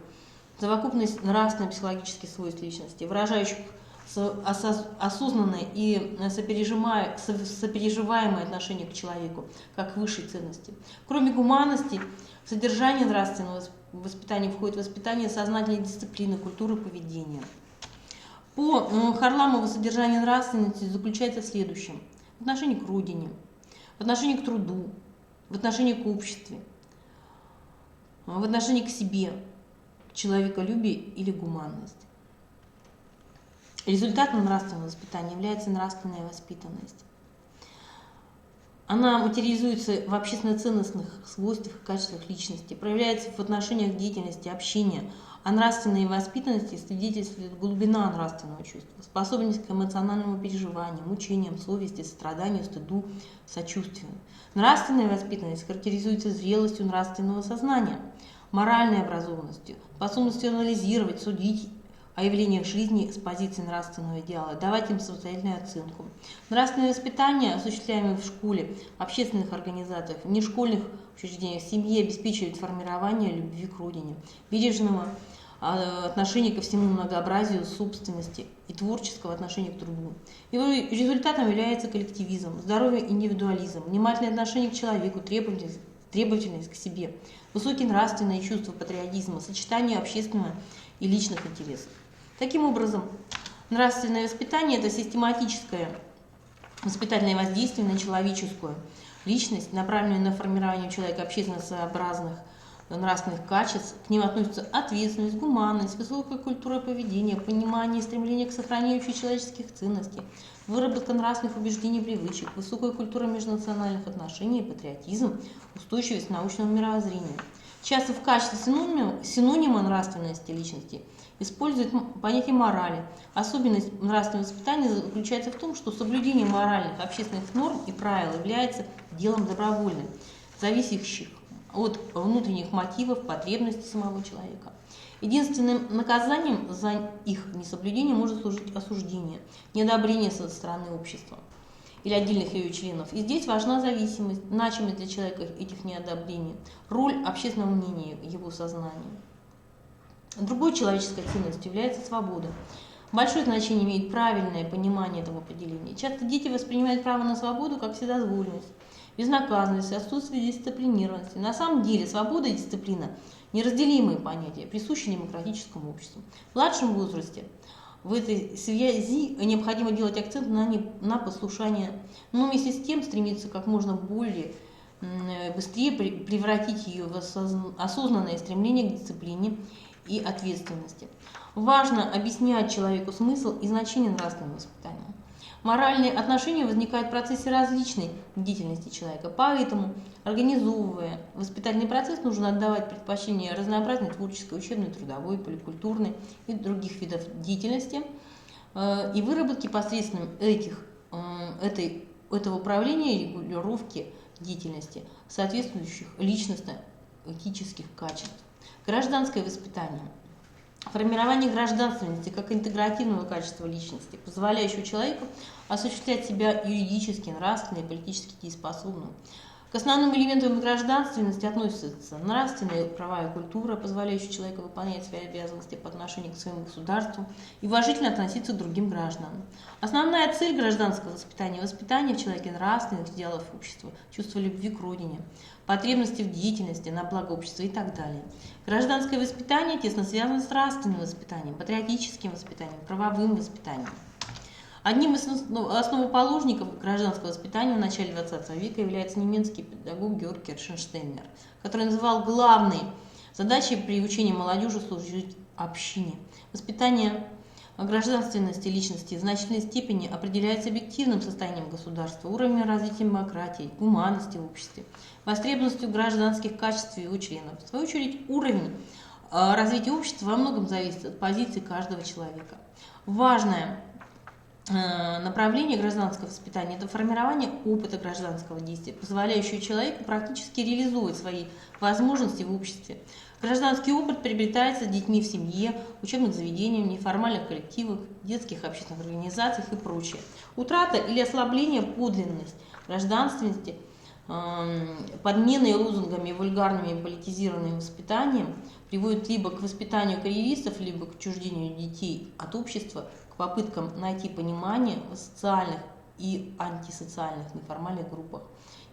совокупность нравственно-психологических свойств личности, выражающих осознанное и сопереживаемое отношение к человеку, как к высшей ценности. Кроме гуманности, в содержание нравственного воспитания входит воспитание сознательной дисциплины, культуры поведения. По Харламову содержание нравственности заключается в следующем: в отношении к родине, в отношении к труду, в отношении к обществу, в отношении к себе, к человеколюбию или гуманность. Результатом нравственного воспитания является нравственная воспитанность. Она материализуется в общественно-ценностных свойствах и качествах личности, проявляется в отношениях деятельности, общения. О нравственной воспитанности свидетельствует глубина нравственного чувства, способность к эмоциональному переживанию, мучениям, совести, состраданию, стыду, сочувствию. Нравственная воспитанность характеризуется зрелостью нравственного сознания, моральной образованностью, способностью анализировать, судить о явлениях жизни с позиции нравственного идеала, давать им самостоятельную оценку. Нравственное воспитание, осуществляемое в школе, в общественных организациях, в нешкольных учреждениях, в семье, обеспечивает формирование любви к родине, бережного отношения ко всему многообразию собственности и творческого отношения к труду. Его результатом является коллективизм, здоровый индивидуализм, внимательное отношение к человеку, требовательность к себе, высокие нравственные чувства патриотизма, сочетание общественного и личных интересов. Таким образом, нравственное воспитание – это систематическое воспитательное воздействие на человеческую личность, направленное на формирование у человека общественно-сообразных нравственных качеств. К ним относятся ответственность, гуманность, высокая культура поведения, понимание и стремление к сохранению человеческих ценностей, выработка нравственных убеждений и привычек, высокая культура межнациональных отношений, патриотизм, устойчивость научного мировоззрения. Часто в качестве синонима нравственности личности используют понятие морали. Особенность нравственного воспитания заключается в том, что соблюдение моральных общественных норм и правил является делом добровольным, зависящих от внутренних мотивов, потребностей самого человека. Единственным наказанием за их несоблюдение может служить осуждение, неодобрение со стороны общества или отдельных ее членов. И здесь важна зависимость, значимость для человека этих неодобрений, роль общественного мнения в его сознании. Другой человеческой ценностью является свобода. Большое значение имеет правильное понимание этого определения. Часто дети воспринимают право на свободу как вседозволенность, безнаказанность, отсутствие дисциплинированности. На самом деле свобода и дисциплина – неразделимые понятия, присущие демократическому обществу. В младшем возрасте в этой связи необходимо делать акцент на послушание, но вместе с тем стремиться как можно более быстрее превратить ее в осознанное стремление к дисциплине и ответственности. Важно объяснять человеку смысл и значение нравственного воспитания. Моральные отношения возникают в процессе различной деятельности человека, поэтому, организовывая воспитательный процесс, нужно отдавать предпочтение разнообразной творческой, учебной, трудовой, поликультурной и других видов деятельности, и выработке посредством этого управления и регулировки деятельности, соответствующих личностно-этических качеств. Гражданское воспитание. Формирование гражданственности как интегративного качества личности, позволяющего человеку осуществлять себя юридически, нравственно и политически дееспособным. К основным элементам гражданственности относятся нравственные права и культура, позволяющие человеку выполнять свои обязанности по отношению к своему государству и уважительно относиться к другим гражданам. Основная цель гражданского воспитания – воспитание в человеке нравственных идеалов общества, чувства любви к родине, потребности в деятельности на благо общества и так далее. Гражданское воспитание тесно связано с нравственным воспитанием, патриотическим воспитанием, правовым воспитанием. Одним из основоположников гражданского воспитания в начале XX века является немецкий педагог Георг Кершенштейнер, который называл главной задачей приучения молодежи служить общине. Воспитание гражданственности личности в значительной степени определяется объективным состоянием государства, уровнем развития демократии, гуманности в обществе, востребованностью гражданских качеств его членов. В свою очередь, уровень развития общества во многом зависит от позиции каждого человека. Важное направление гражданского воспитания – это формирование опыта гражданского действия, позволяющего человеку практически реализовывать свои возможности в обществе. Гражданский опыт приобретается детьми в семье, учебных заведениях, неформальных коллективах, детских общественных организациях и прочее. Утрата или ослабление подлинности гражданственности, подменой лозунгами, вульгарными и политизированным воспитанием приводит либо к воспитанию карьеристов, либо к отчуждению детей от общества, к попыткам найти понимание в социальных и антисоциальных неформальных группах.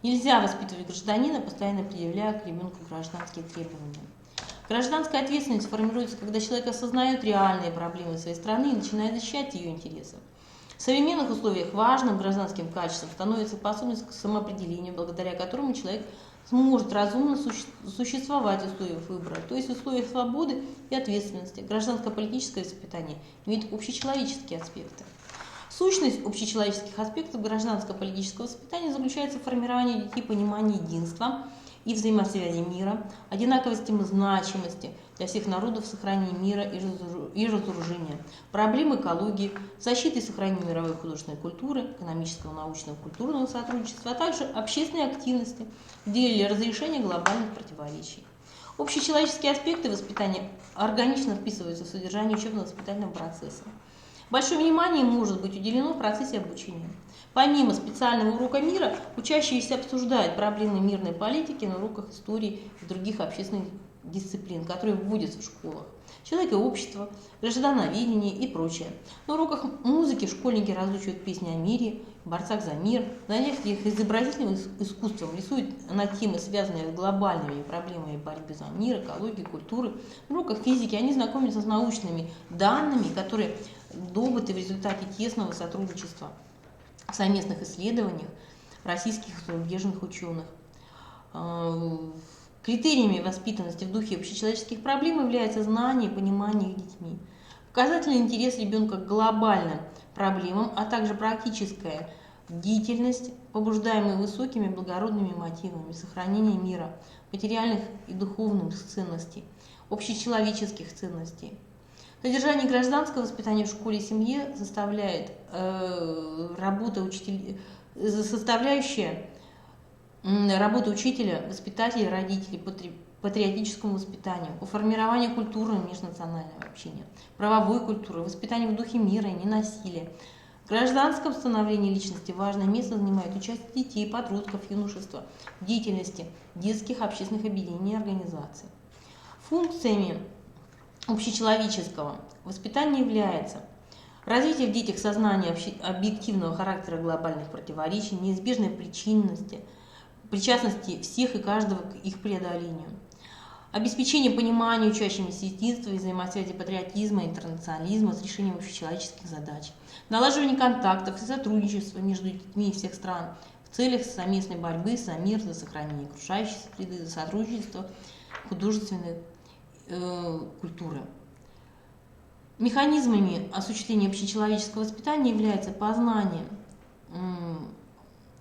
Нельзя воспитывать гражданина, постоянно предъявляя к ребенку гражданские требования. Гражданская ответственность формируется, когда человек осознает реальные проблемы своей страны и начинает защищать ее интересы. В современных условиях важным гражданским качеством становится способность к самоопределению, благодаря которому человек сможет разумно существовать в условиях выбора, то есть в условиях свободы и ответственности. Гражданско-политическое воспитание имеет общечеловеческие аспекты. Сущность общечеловеческих аспектов гражданско-политического воспитания заключается в формировании детей понимания единства и взаимосвязи мира, одинаковости и значимости для всех народов, сохранения мира и разоружения, проблем экологии, защиты и сохранения мировой художественной культуры, экономического, научного, культурного сотрудничества, а также общественной активности в деле разрешения глобальных противоречий. Общечеловеческие аспекты воспитания органично вписываются в содержание учебно-воспитательного процесса. Большое внимание может быть уделено в процессе обучения. Помимо специального урока мира, учащиеся обсуждают проблемы мирной политики на уроках истории и других общественных дисциплин, которые вводятся в школах. Человек и общество, граждановедение и прочее. На уроках музыки школьники разучивают песни о мире, борцах за мир, на занятиях изобразительным искусством рисуют на темы, связанные с глобальными проблемами борьбы за мир, экологии, культуры. На уроках физики они знакомятся с научными данными, которые добыты в результате тесного сотрудничества в совместных исследованиях российских и зарубежных ученых. Критериями воспитанности в духе общечеловеческих проблем является знание и понимание их детьми. Показательный интерес ребенка к глобальным проблемам, а также практическая деятельность, побуждаемая высокими благородными мотивами сохранения мира, материальных и духовных ценностей, общечеловеческих ценностей. Содержание гражданского воспитания в школе и семье составляющая работа учителя, воспитателей, родителей по патриотическому воспитанию, по формированию культурного и межнационального общения, правовой культуры, воспитанию в духе мира и ненасилия. В гражданском становлении личности важное место занимает участие детей, подростков, юношества в деятельности детских общественных объединений и организаций. Функциями общечеловеческого воспитания является развитие в детях сознания объективного характера глобальных противоречий, неизбежной причастности всех и каждого к их преодолению, обеспечение понимания учащимися единства и взаимосвязи патриотизма и интернационализма с решением общечеловеческих задач, налаживание контактов и сотрудничества между детьми всех стран в целях совместной борьбы за мир, за сохранение окружающей среды, за сотрудничество художественной культуры. Механизмами осуществления общечеловеческого воспитания является познание,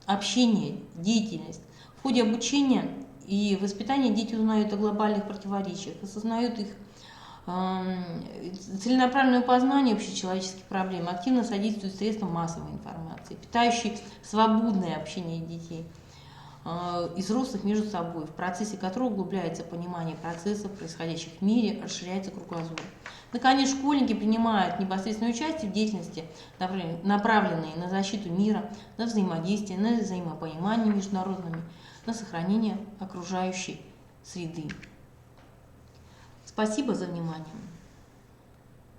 общение, деятельность. В ходе обучения и воспитания дети узнают о глобальных противоречиях, осознают их целенаправленное познание общечеловеческих проблем, активно содействует средствам массовой информации, питающей свободное общение детей и взрослых между собой, в процессе которого углубляется понимание процессов, происходящих в мире, расширяется кругозор. Наконец, школьники принимают непосредственное участие в деятельности, направленной на защиту мира, на взаимодействие, на взаимопонимание международными, на сохранение окружающей среды. Спасибо за внимание.